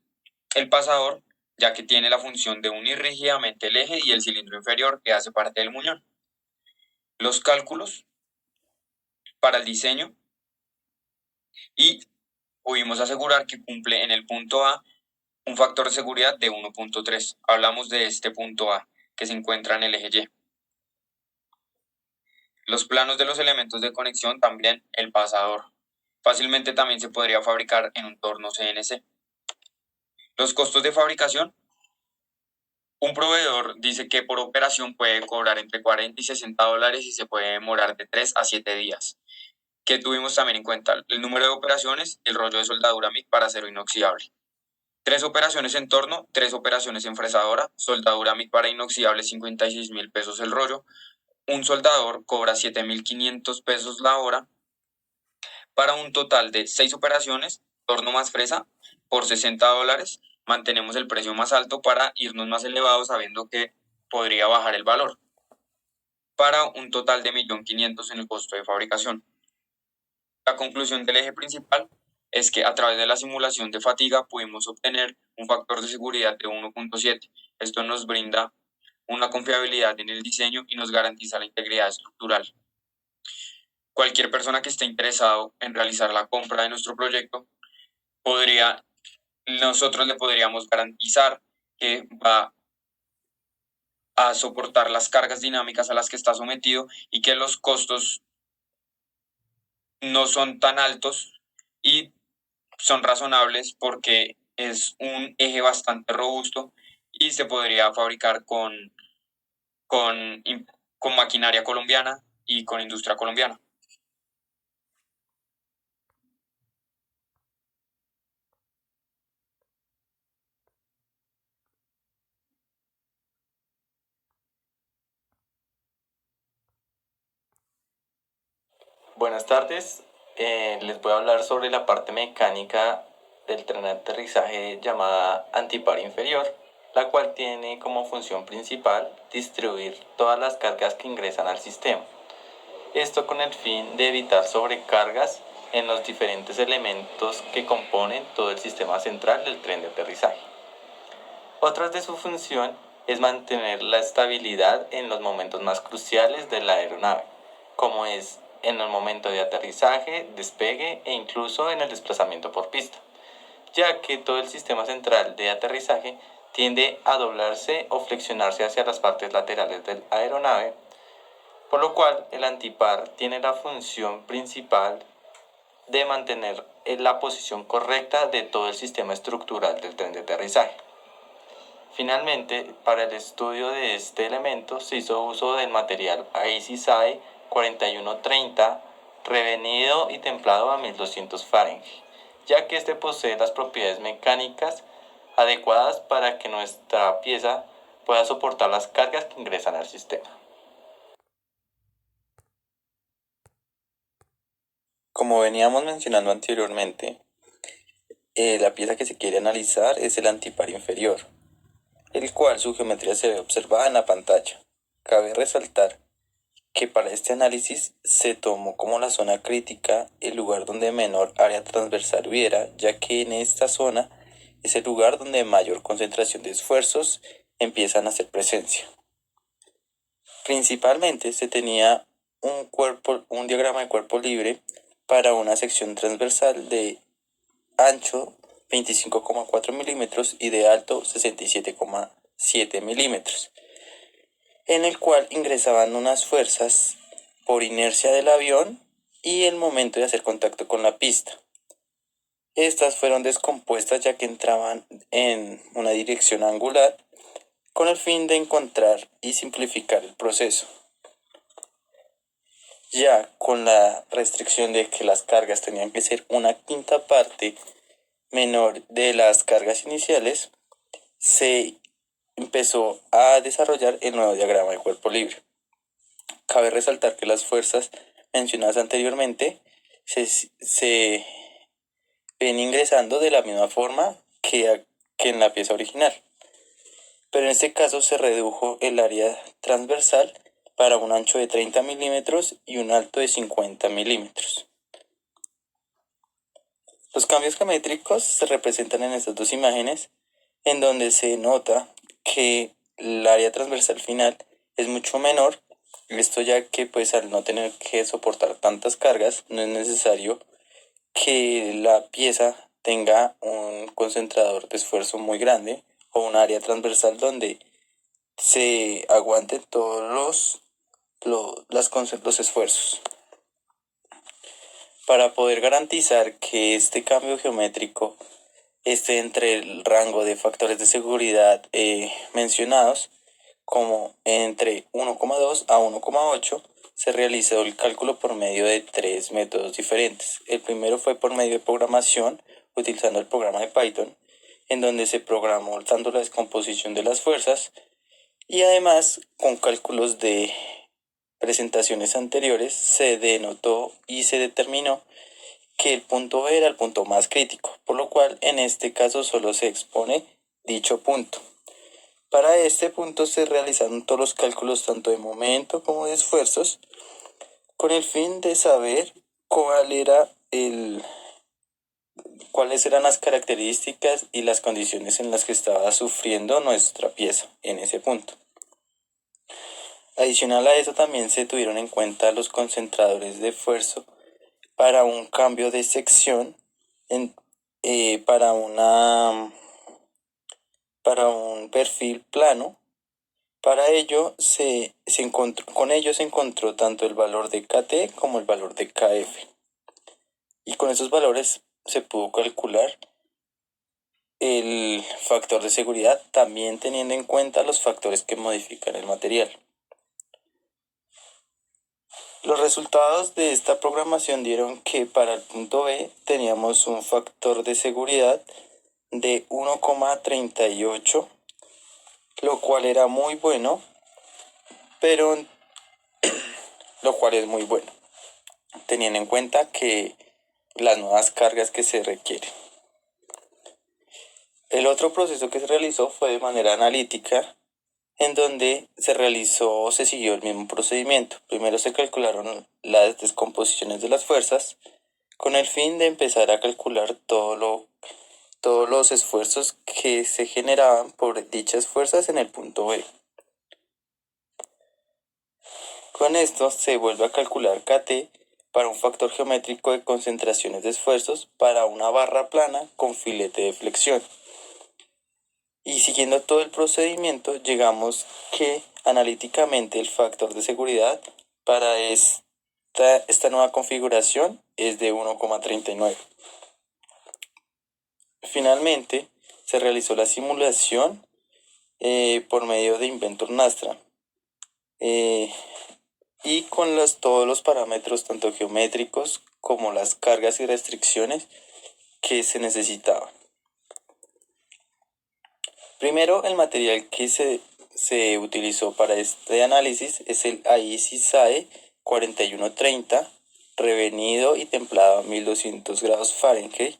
pasador, ya que tiene la función de unir rígidamente el eje y el cilindro inferior que hace parte del muñón. Los cálculos para el diseño y pudimos asegurar que cumple en el punto A un factor de seguridad de 1.3. Hablamos de este punto A que se encuentra en el eje Y. Los planos de los elementos de conexión, también el pasador. Fácilmente también se podría fabricar en un torno CNC. Los costos de fabricación, Un proveedor dice que por operación puede cobrar entre 40 y 60 dólares y se puede demorar de 3 a 7 días. Que tuvimos también en cuenta el número de operaciones y el rollo de soldadura MIG para acero inoxidable. 3 operaciones en torno, 3 operaciones en fresadora, soldadura MIG para inoxidable 56.000 pesos el rollo. Un soldador cobra 7.500 pesos la hora para un total de 6 operaciones, torno más fresa, por 60 dólares. Mantenemos el precio más alto para irnos más elevados sabiendo que podría bajar el valor, para un total de 1.500.000 en el costo de fabricación. La conclusión del eje principal es que a través de la simulación de fatiga pudimos obtener un factor de seguridad de 1.7. Esto nos brinda una confiabilidad en el diseño y nos garantiza la integridad estructural. Cualquier persona que esté interesado en realizar la compra de nuestro proyecto nosotros le podríamos garantizar que va a soportar las cargas dinámicas a las que está sometido y que los costos no son tan altos y son razonables porque es un eje bastante robusto y se podría fabricar con, con maquinaria colombiana y con industria colombiana. Buenas tardes, les voy a hablar sobre la parte mecánica del tren de aterrizaje llamada antipar inferior, la cual tiene como función principal distribuir todas las cargas que ingresan al sistema. Esto con el fin de evitar sobrecargas en los diferentes elementos que componen todo el sistema central del tren de aterrizaje. Otra de su función es mantener la estabilidad en los momentos más cruciales de la aeronave, como es en el momento de aterrizaje, despegue e incluso en el desplazamiento por pista, ya que todo el sistema central de aterrizaje tiende a doblarse o flexionarse hacia las partes laterales de la aeronave, por lo cual el antipar tiene la función principal de mantener la posición correcta de todo el sistema estructural del tren de aterrizaje. Finalmente, para el estudio de este elemento se hizo uso del material ACSI 4130 revenido y templado a 1200 Fahrenheit, ya que este posee las propiedades mecánicas adecuadas para que nuestra pieza pueda soportar las cargas que ingresan al sistema. Como veníamos mencionando anteriormente, la pieza que se quiere analizar es el antipar inferior, el cual su geometría se ve observada en la pantalla. Cabe resaltar que para este análisis se tomó como la zona crítica el lugar donde menor área transversal hubiera, ya que en esta zona es el lugar donde mayor concentración de esfuerzos empiezan a hacer presencia. Principalmente se tenía un diagrama de cuerpo libre para una sección transversal de ancho 25,4 milímetros y de alto 67,7 milímetros, en el cual ingresaban unas fuerzas por inercia del avión y el momento de hacer contacto con la pista. Estas fueron descompuestas ya que entraban en una dirección angular con el fin de encontrar y simplificar el proceso. Ya con la restricción de que las cargas tenían que ser una quinta parte menor de las cargas iniciales, se empezó a desarrollar el nuevo diagrama de cuerpo libre. Cabe resaltar que las fuerzas mencionadas anteriormente se ven ingresando de la misma forma que en la pieza original, pero en este caso se redujo el área transversal para un ancho de 30 milímetros y un alto de 50 milímetros. Los cambios geométricos se representan en estas dos imágenes, en donde se nota que el área transversal final es mucho menor. Esto ya que pues al no tener que soportar tantas cargas no es necesario que la pieza tenga un concentrador de esfuerzo muy grande o un área transversal donde se aguanten todos los esfuerzos. Para poder garantizar que este cambio geométrico esté entre el rango de factores de seguridad mencionados, como entre 1,2 a 1,8, se realizó el cálculo por medio de tres métodos diferentes. El primero fue por medio de programación, utilizando el programa de Python, en donde se programó tanto la descomposición de las fuerzas y además con cálculos de presentaciones anteriores se denotó y se determinó que el punto B era el punto más crítico, por lo cual en este caso solo se expone dicho punto. Para este punto se realizaron todos los cálculos tanto de momento como de esfuerzos con el fin de saber cuáles eran las características y las condiciones en las que estaba sufriendo nuestra pieza en ese punto. Adicional a eso también se tuvieron en cuenta los concentradores de esfuerzo para un cambio de sección para un perfil plano. Para ello con ello se encontró tanto el valor de KT como el valor de KF. Y con esos valores se pudo calcular el factor de seguridad, también teniendo en cuenta los factores que modifican el material. Los resultados de esta programación dieron que para el punto B teníamos un factor de seguridad de 1,38, lo cual era muy bueno, lo cual es muy bueno, teniendo en cuenta que las nuevas cargas que se requieren. El otro proceso que se realizó fue de manera analítica, en donde se siguió el mismo procedimiento. Primero se calcularon las descomposiciones de las fuerzas con el fin de empezar a calcular todos los esfuerzos que se generaban por dichas fuerzas en el punto B. Con esto se vuelve a calcular KT para un factor geométrico de concentraciones de esfuerzos para una barra plana con filete de flexión. Y siguiendo todo el procedimiento, llegamos que analíticamente el factor de seguridad para esta nueva configuración es de 1,39. Finalmente, se realizó la simulación por medio de Inventor Nastra y con todos los parámetros tanto geométricos como las cargas y restricciones que se necesitaban. Primero, el material que se utilizó para este análisis es el AISI-SAE 4130, revenido y templado a 1200 grados Fahrenheit.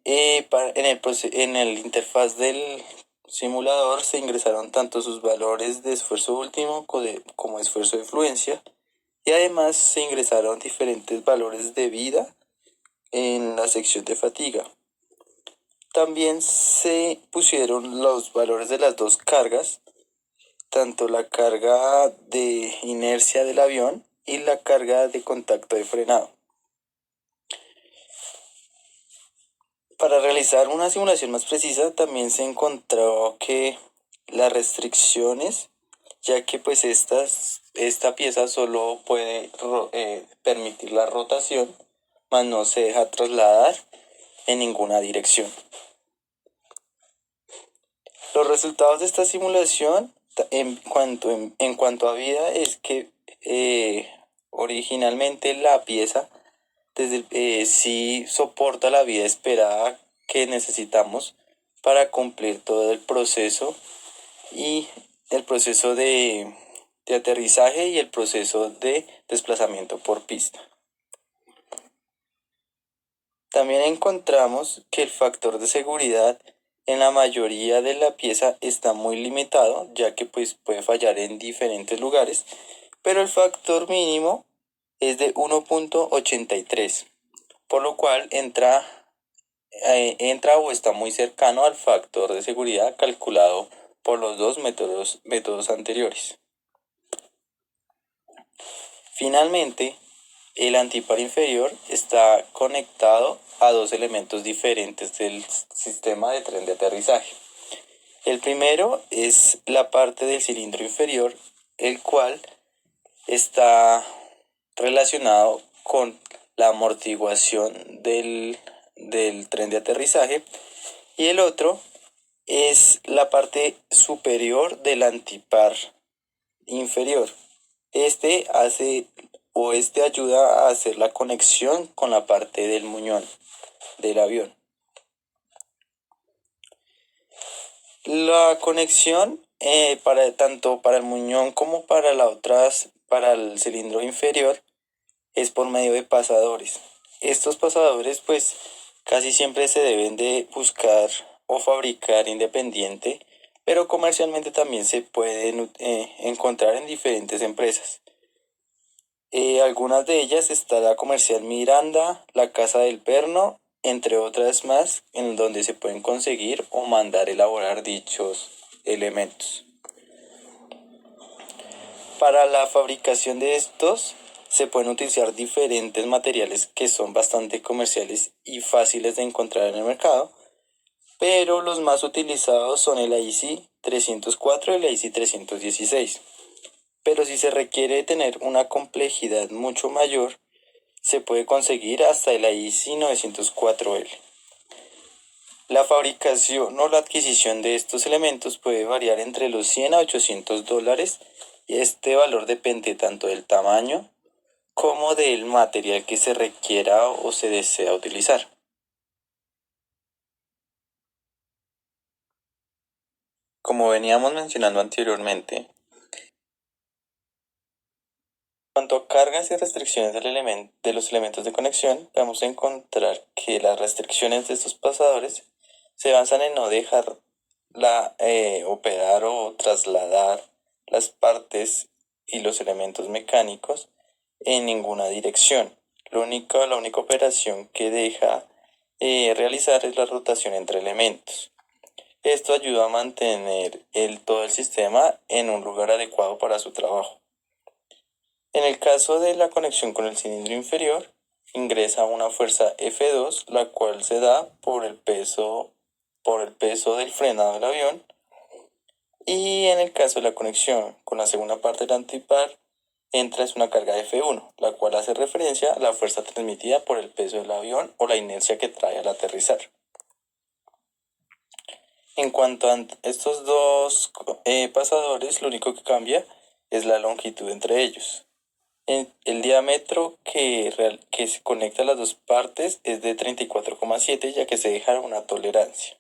En el interfaz del simulador se ingresaron tanto sus valores de esfuerzo último como esfuerzo de fluencia, y además se ingresaron diferentes valores de vida en la sección de fatiga. También se pusieron los valores de las dos cargas, tanto la carga de inercia del avión y la carga de contacto de frenado. Para realizar una simulación más precisa también se encontró que las restricciones, ya que pues esta pieza solo puede permitir la rotación, mas no se deja trasladar en ninguna dirección. Los resultados de esta simulación en cuanto a vida es que originalmente la pieza sí soporta la vida esperada que necesitamos para cumplir todo el proceso y el proceso de aterrizaje y el proceso de desplazamiento por pista. También encontramos que el factor de seguridad en la mayoría de la pieza está muy limitado, ya que pues puede fallar en diferentes lugares, pero el factor mínimo es de 1,83, por lo cual entra o está muy cercano al factor de seguridad calculado por los dos métodos anteriores. Finalmente, el antipar inferior está conectado a dos elementos diferentes del sistema de tren de aterrizaje. El primero es la parte del cilindro inferior, el cual está relacionado con la amortiguación del del tren de aterrizaje y el otro es la parte superior del antipar inferior. Este hace este ayuda a hacer la conexión con la parte del muñón del avión. La conexión tanto para el muñón como para el cilindro inferior es por medio de pasadores. Estos pasadores pues casi siempre se deben de buscar o fabricar independiente, pero comercialmente también se pueden encontrar en diferentes empresas. Algunas de ellas está la Comercial Miranda, la Casa del Perno, entre otras más, en donde se pueden conseguir o mandar elaborar dichos elementos. Para la fabricación de estos se pueden utilizar diferentes materiales que son bastante comerciales y fáciles de encontrar en el mercado, pero los más utilizados son el IC 304 y el IC 316. Pero si se requiere tener una complejidad mucho mayor, se puede conseguir hasta el IC 904L. La fabricación o la adquisición de estos elementos puede variar entre los 100 a $800 y este valor depende tanto del tamaño como del material que se requiera o se desea utilizar. Como veníamos mencionando anteriormente, en cuanto a cargas y restricciones de los elementos de conexión, vamos a encontrar que las restricciones de estos pasadores se basan en no dejar operar o trasladar las partes y los elementos mecánicos en ninguna dirección. La única operación que deja realizar es la rotación entre elementos. Esto ayuda a mantener todo el sistema en un lugar adecuado para su trabajo. En el caso de la conexión con el cilindro inferior, ingresa una fuerza F2, la cual se da por el peso del frenado del avión. Y en el caso de la conexión con la segunda parte del antipar, entra es una carga F1, la cual hace referencia a la fuerza transmitida por el peso del avión o la inercia que trae al aterrizar. En cuanto a estos dos pasadores, lo único que cambia es la longitud entre ellos. El diámetro que se conecta a las dos partes es de 34,7, ya que se deja una tolerancia.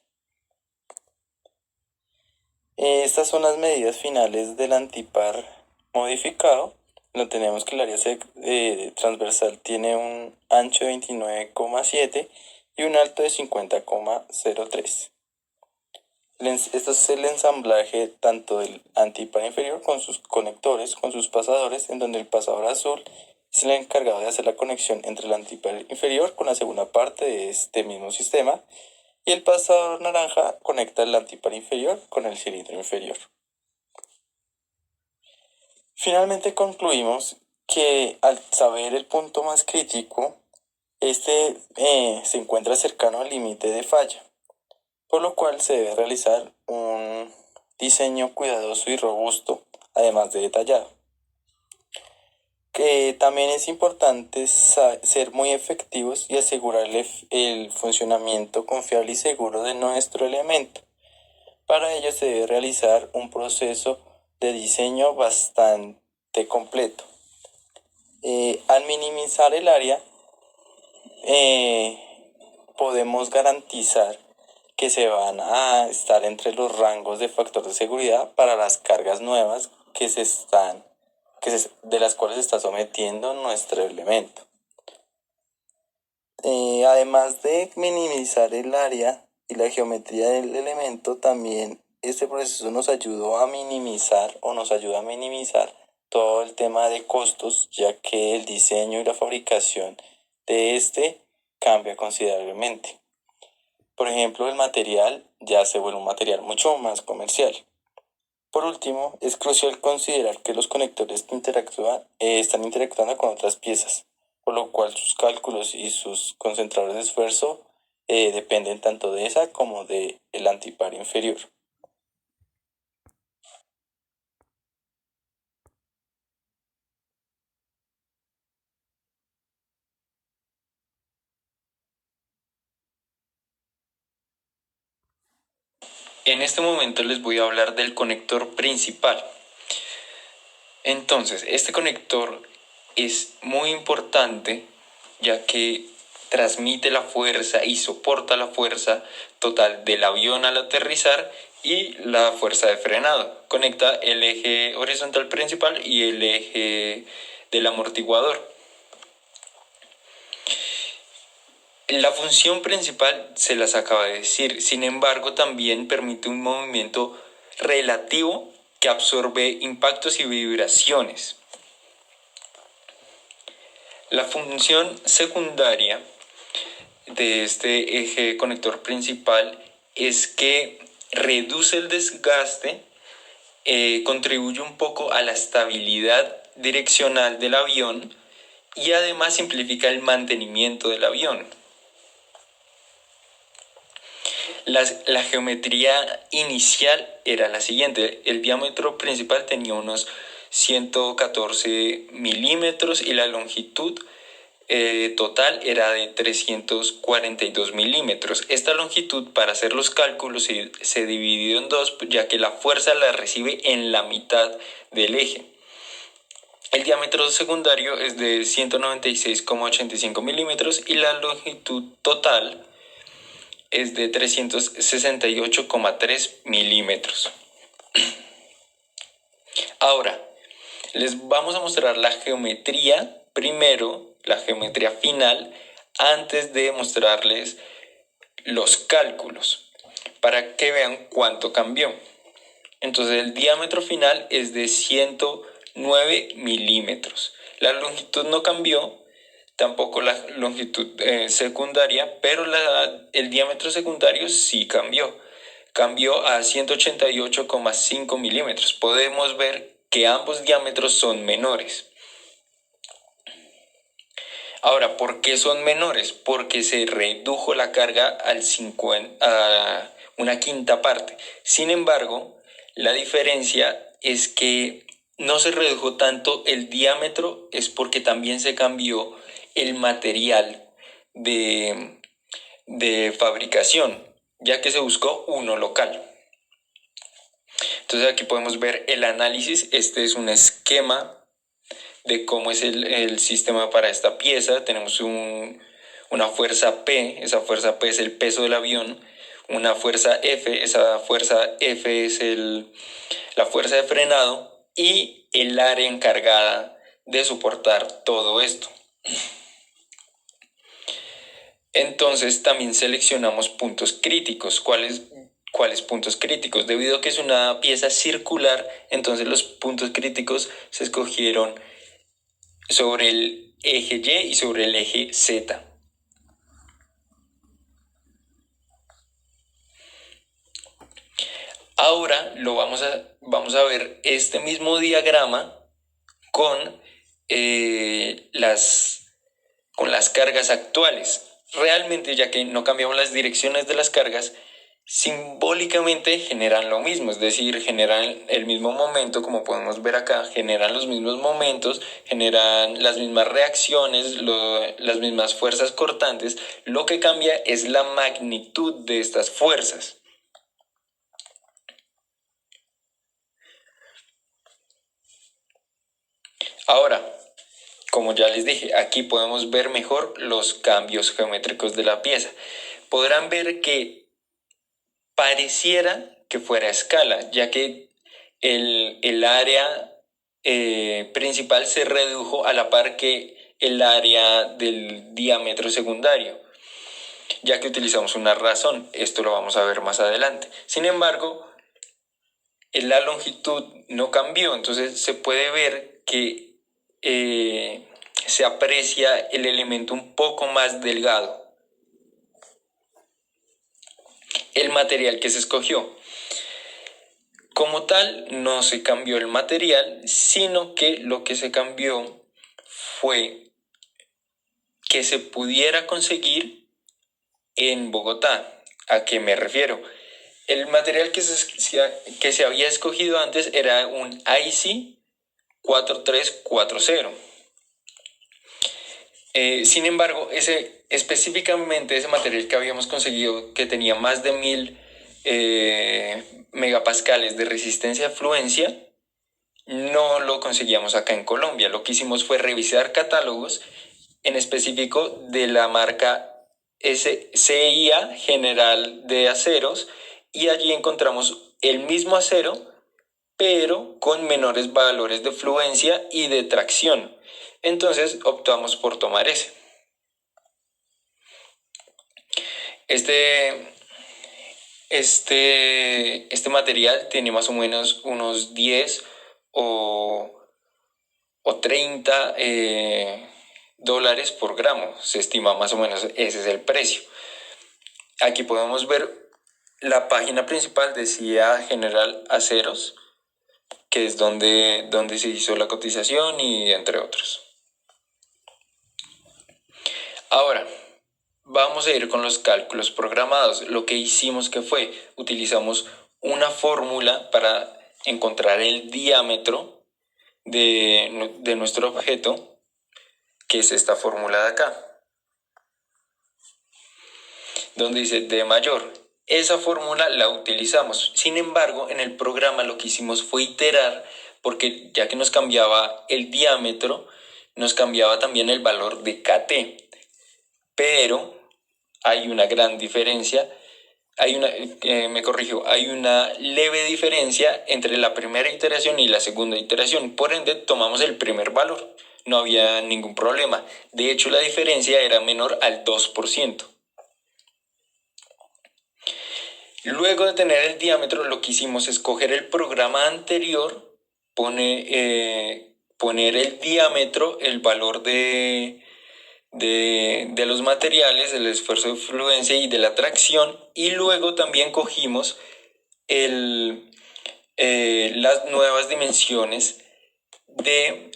Estas son las medidas finales del antipar modificado. Lo tenemos que el área transversal tiene un ancho de 29,7 y un alto de 50,03. Esto es el ensamblaje tanto del antipar inferior con sus conectores, con sus pasadores, en donde el pasador azul es el encargado de hacer la conexión entre el antipar inferior con la segunda parte de este mismo sistema, y el pasador naranja conecta el antipar inferior con el cilindro inferior. Finalmente concluimos que al saber el punto más crítico, este se encuentra cercano al límite de falla, por lo cual se debe realizar un diseño cuidadoso y robusto, además de detallado. Que también es importante ser muy efectivos y asegurarle el funcionamiento confiable y seguro de nuestro elemento. Para ello se debe realizar un proceso de diseño bastante completo. Al minimizar el área, podemos garantizar que se van a estar entre los rangos de factor de seguridad para las cargas nuevas de las cuales se está sometiendo nuestro elemento. Además de minimizar el área y la geometría del elemento, también este proceso nos ayuda a minimizar todo el tema de costos, ya que el diseño y la fabricación de este cambia considerablemente. Por ejemplo, el material ya se vuelve un material mucho más comercial. Por último, es crucial considerar que los conectores que están interactuando con otras piezas, por lo cual sus cálculos y sus concentradores de esfuerzo dependen tanto de esa como del antipar inferior. En este momento les voy a hablar del conector principal. Entonces, este conector es muy importante ya que transmite la fuerza y soporta la fuerza total del avión al aterrizar y la fuerza de frenado. Conecta el eje horizontal principal y el eje del amortiguador. La función principal se las acaba de decir, sin embargo también permite un movimiento relativo que absorbe impactos y vibraciones. La función secundaria de este eje conector principal es que reduce el desgaste, contribuye un poco a la estabilidad direccional del avión y además simplifica el mantenimiento del avión. La geometría inicial era la siguiente: el diámetro principal tenía unos 114 milímetros y la longitud total era de 342 milímetros. Esta longitud, para hacer los cálculos, se dividió en dos, ya que la fuerza la recibe en la mitad del eje. El diámetro secundario es de 196,85 milímetros y la longitud total es de 368,3 milímetros. Ahora, les vamos a mostrar la geometría primero, la geometría final, antes de mostrarles los cálculos, para que vean cuánto cambió. Entonces el diámetro final es de 109 milímetros. La longitud no cambió, tampoco la longitud secundaria, pero el diámetro secundario sí cambió. Cambió a 188,5 milímetros. Podemos ver que ambos diámetros son menores. Ahora, ¿por qué son menores? Porque se redujo la carga a una quinta parte. Sin embargo, la diferencia es que no se redujo tanto el diámetro, es porque también se cambió el material de fabricación, ya que se buscó uno local. Entonces aquí podemos ver el análisis. Este es un esquema de cómo es el sistema para esta pieza. Tenemos una fuerza P, esa fuerza P es el peso del avión, una fuerza F, esa fuerza F es la fuerza de frenado y el área encargada de soportar todo esto. Entonces también seleccionamos puntos críticos. ¿Cuáles puntos críticos? Debido a que es una pieza circular, entonces los puntos críticos se escogieron sobre el eje Y y sobre el eje Z. Ahora vamos a ver este mismo diagrama con las cargas actuales. Realmente, ya que no cambiamos las direcciones de las cargas, simbólicamente generan lo mismo, es decir, generan el mismo momento, como podemos ver acá, generan los mismos momentos, generan las mismas reacciones, las mismas fuerzas cortantes. Lo que cambia es la magnitud de estas fuerzas. Ahora, como ya les dije, aquí podemos ver mejor los cambios geométricos de la pieza. Podrán ver que pareciera que fuera a escala, ya que el área principal se redujo a la par que el área del diámetro secundario, ya que utilizamos una razón. Esto lo vamos a ver más adelante. Sin embargo, la longitud no cambió, entonces se puede ver que se aprecia el elemento un poco más delgado. El material que se escogió. Como tal, no se cambió el material, sino que lo que se cambió fue que se pudiera conseguir en Bogotá. ¿A qué me refiero? El material que se había escogido antes era un IC 4340. Sin embargo, específicamente ese material que habíamos conseguido, que tenía más de 1000 megapascales de resistencia a fluencia, no lo conseguíamos acá en Colombia. Lo que hicimos fue revisar catálogos, en específico de la marca CIA General de Aceros, y allí encontramos el mismo acero, pero con menores valores de fluencia y de tracción. Entonces optamos por tomar ese. Este material tiene más o menos unos 10 o 30 dólares por gramo. Se estima más o menos ese es el precio. Aquí podemos ver la página principal de CIA General Aceros, que es donde se hizo la cotización y entre otros. Ahora, vamos a ir con los cálculos programados. Lo que hicimos utilizamos una fórmula para encontrar el diámetro de nuestro objeto, que es esta fórmula de acá, donde dice D mayor. Esa fórmula la utilizamos. Sin embargo, en el programa lo que hicimos fue iterar, porque ya que nos cambiaba el diámetro, nos cambiaba también el valor de KT. Pero hay una gran diferencia, hay una leve diferencia entre la primera iteración y la segunda iteración. Por ende, tomamos el primer valor. No había ningún problema. De hecho, la diferencia era menor al 2%. Luego de tener el diámetro, lo que hicimos es coger el programa anterior, poner el diámetro, el valor de los materiales, el esfuerzo de fluencia y de la tracción, y luego también cogimos las nuevas dimensiones de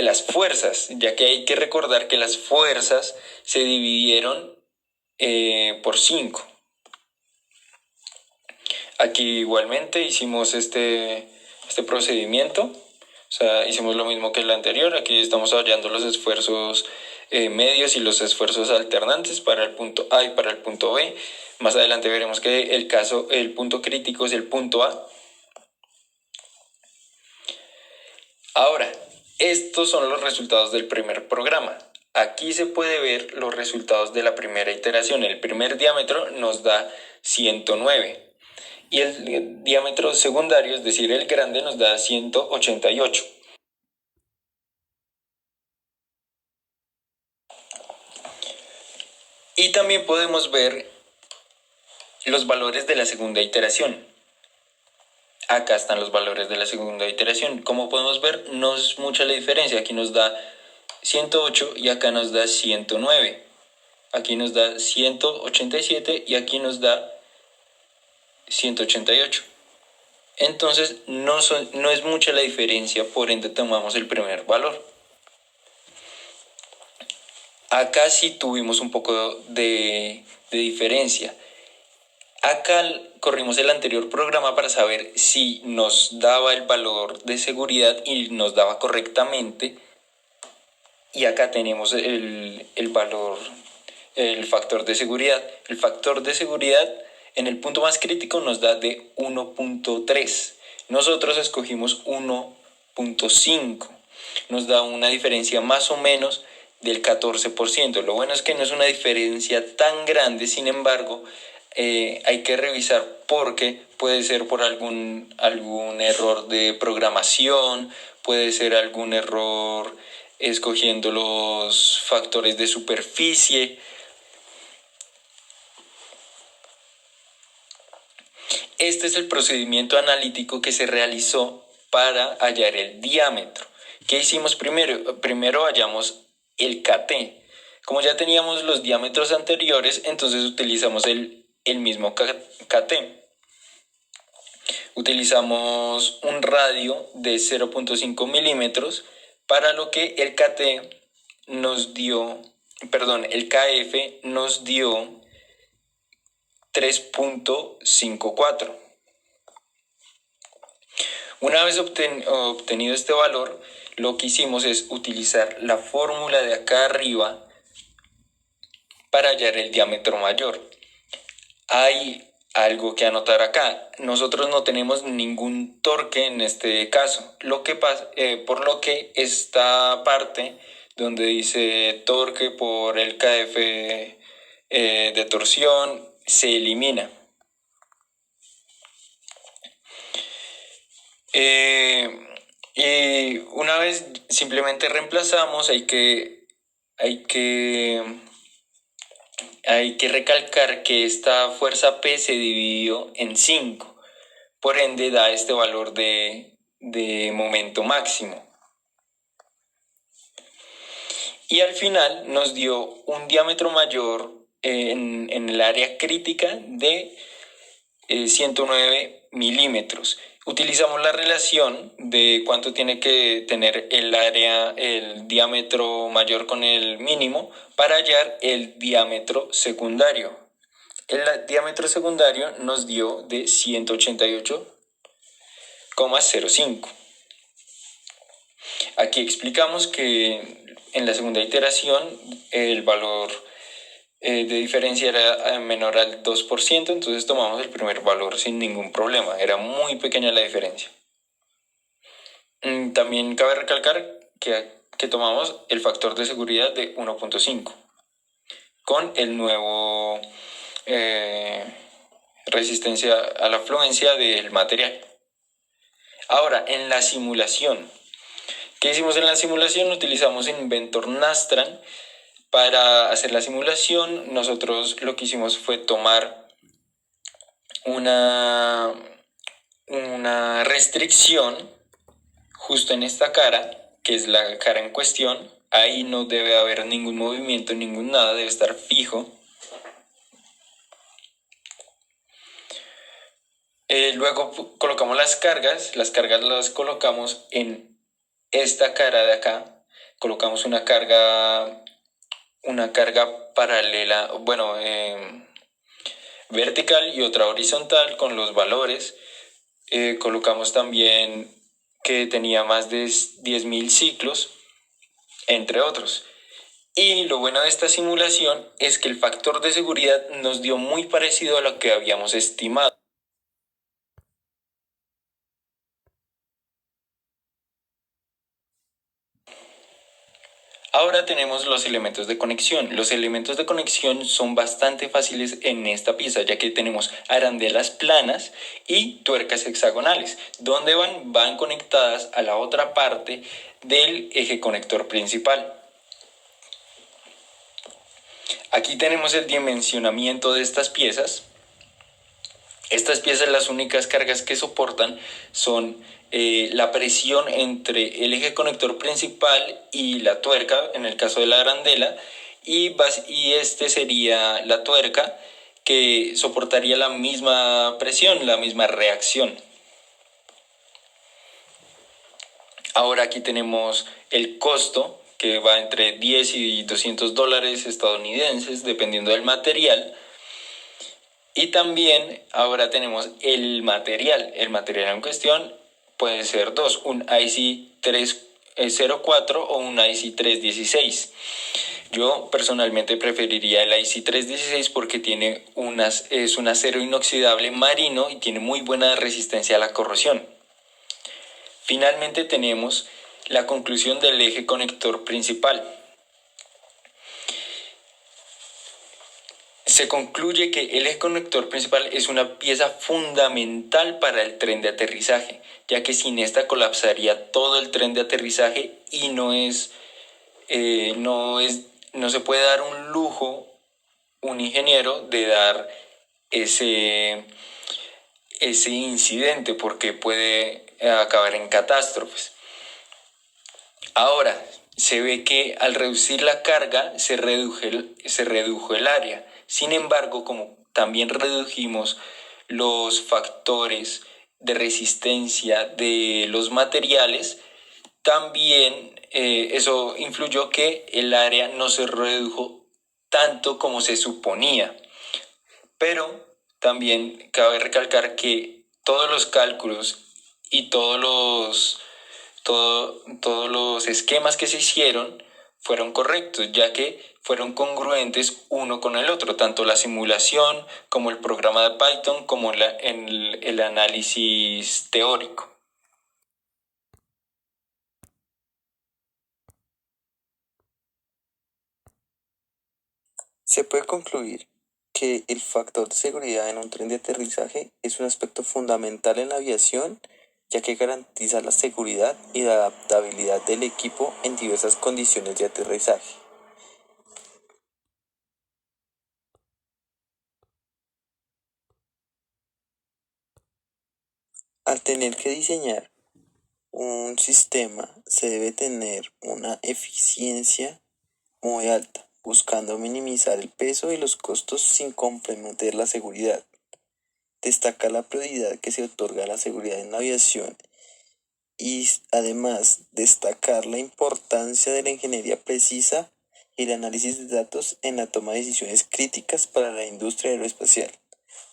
las fuerzas, ya que hay que recordar que las fuerzas se dividieron por 5. Aquí igualmente hicimos este procedimiento, o sea, hicimos lo mismo que el anterior. Aquí estamos hallando los esfuerzos medios y los esfuerzos alternantes para el punto A y para el punto B. Más adelante veremos que el punto crítico es el punto A. Ahora, estos son los resultados del primer programa. Aquí se puede ver los resultados de la primera iteración. El primer diámetro nos da 109. Y el diámetro secundario, es decir, el grande, nos da 188. Y también podemos ver los valores de la segunda iteración. Acá están los valores de la segunda iteración. Como podemos ver, no es mucha la diferencia. Aquí nos da 108 y acá nos da 109. Aquí nos da 187 y aquí nos da 188. Entonces no es mucha la diferencia, por ende tomamos el primer valor. Acá sí tuvimos un poco de diferencia. Acá corrimos el anterior programa para saber si nos daba el valor de seguridad y nos daba correctamente. Y acá tenemos el valor, el factor de seguridad. El factor de seguridad en el punto más crítico nos da de 1.3. Nosotros escogimos 1.5. Nos da una diferencia más o menos del 14%. Lo bueno es que no es una diferencia tan grande, sin embargo, hay que revisar porque puede ser por algún error de programación, puede ser algún error escogiendo los factores de superficie. Este es el procedimiento analítico que se realizó para hallar el diámetro. ¿Qué hicimos primero? Primero hallamos el KT. Como ya teníamos los diámetros anteriores, entonces utilizamos el mismo KT. Utilizamos un radio de 0.5 milímetros, para lo que el KF nos dio 3.54. Una vez obtenido este valor, lo que hicimos es utilizar la fórmula de acá arriba para hallar el diámetro mayor. Hay algo que anotar acá. Nosotros no tenemos ningún torque en este caso, por lo que esta parte donde dice torque por el KF de torsión se elimina. Y una vez simplemente reemplazamos, hay que recalcar que esta fuerza P se dividió en 5, por ende da este valor de momento máximo. Y al final nos dio un diámetro mayor en el área crítica de 109 milímetros. Utilizamos la relación de cuánto tiene que tener el diámetro mayor con el mínimo para hallar el diámetro secundario. El diámetro secundario nos dio de 188,05. Aquí explicamos que en la segunda iteración el valor de diferencia era menor al 2%, entonces tomamos el primer valor sin ningún problema, era muy pequeña la diferencia. También cabe recalcar que tomamos el factor de seguridad de 1.5 con el nuevo resistencia a la fluencia del material. Ahora, en la simulación, ¿qué hicimos en la simulación? Utilizamos Inventor Nastran. Para hacer la simulación, nosotros lo que hicimos fue tomar una restricción justo en esta cara, que es la cara en cuestión. Ahí no debe haber ningún movimiento, ningún nada, debe estar fijo. Luego colocamos las cargas las colocamos en esta cara de acá. Colocamos una carga paralela, vertical y otra horizontal con los valores. Colocamos también que tenía más de 10.000 ciclos, entre otros. Y lo bueno de esta simulación es que el factor de seguridad nos dio muy parecido a lo que habíamos estimado. Ahora tenemos los elementos de conexión. Los elementos de conexión son bastante fáciles en esta pieza, ya que tenemos arandelas planas y tuercas hexagonales, donde van conectadas a la otra parte del eje conector principal. Aquí tenemos el dimensionamiento de estas piezas. Estas piezas, las únicas cargas que soportan son la presión entre el eje conector principal y la tuerca, en el caso de la arandela, y este sería la tuerca que soportaría la misma presión, la misma reacción. Ahora aquí tenemos el costo, que va entre 10 y $200 estadounidenses, dependiendo del material. Y también ahora tenemos el material. El material en cuestión puede ser dos, un IC 304 o un IC 316. Yo personalmente preferiría el IC 316 porque es un acero inoxidable marino y tiene muy buena resistencia a la corrosión. Finalmente tenemos la conclusión del eje conector principal. Se concluye que el eje conector principal es una pieza fundamental para el tren de aterrizaje, ya que sin esta colapsaría todo el tren de aterrizaje y no se puede dar un lujo un ingeniero de dar ese incidente porque puede acabar en catástrofes. Ahora, se ve que al reducir la carga se redujo el área. Sin embargo, como también redujimos los factores de resistencia de los materiales, también eso influyó que el área no se redujo tanto como se suponía. Pero también cabe recalcar que todos los cálculos y todos los esquemas que se hicieron fueron correctos, ya que fueron congruentes uno con el otro, tanto la simulación como el programa de Python como el análisis teórico. Se puede concluir que el factor de seguridad en un tren de aterrizaje es un aspecto fundamental en la aviación, ya que garantiza la seguridad y la adaptabilidad del equipo en diversas condiciones de aterrizaje. Al tener que diseñar un sistema, se debe tener una eficiencia muy alta, buscando minimizar el peso y los costos sin comprometer la seguridad. Destaca la prioridad que se otorga a la seguridad en la aviación y además destacar la importancia de la ingeniería precisa y el análisis de datos en la toma de decisiones críticas para la industria aeroespacial.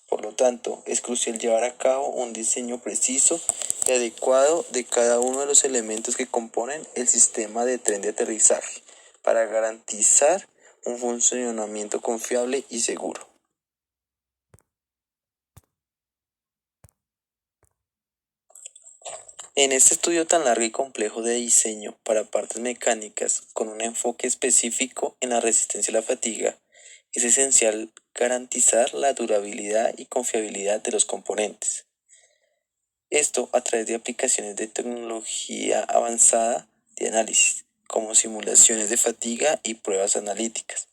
Por lo tanto, es crucial llevar a cabo un diseño preciso y adecuado de cada uno de los elementos que componen el sistema de tren de aterrizaje para garantizar un funcionamiento confiable y seguro. En este estudio tan largo y complejo de diseño para partes mecánicas, con un enfoque específico en la resistencia a la fatiga, es esencial garantizar la durabilidad y confiabilidad de los componentes. Esto a través de aplicaciones de tecnología avanzada de análisis, como simulaciones de fatiga y pruebas analíticas.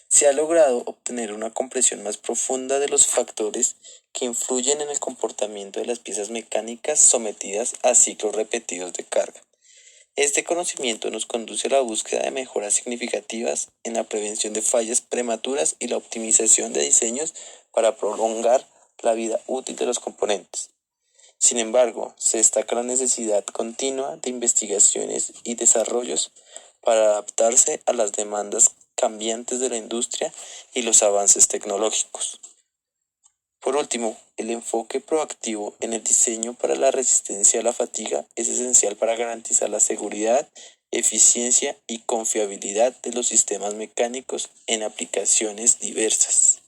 Se ha logrado obtener una comprensión más profunda de los factores que influyen en el comportamiento de las piezas mecánicas sometidas a ciclos repetidos de carga. Este conocimiento nos conduce a la búsqueda de mejoras significativas en la prevención de fallas prematuras y la optimización de diseños para prolongar la vida útil de los componentes. Sin embargo, se destaca la necesidad continua de investigaciones y desarrollos para adaptarse a las demandas cambiantes de la industria y los avances tecnológicos. Por último, el enfoque proactivo en el diseño para la resistencia a la fatiga es esencial para garantizar la seguridad, eficiencia y confiabilidad de los sistemas mecánicos en aplicaciones diversas.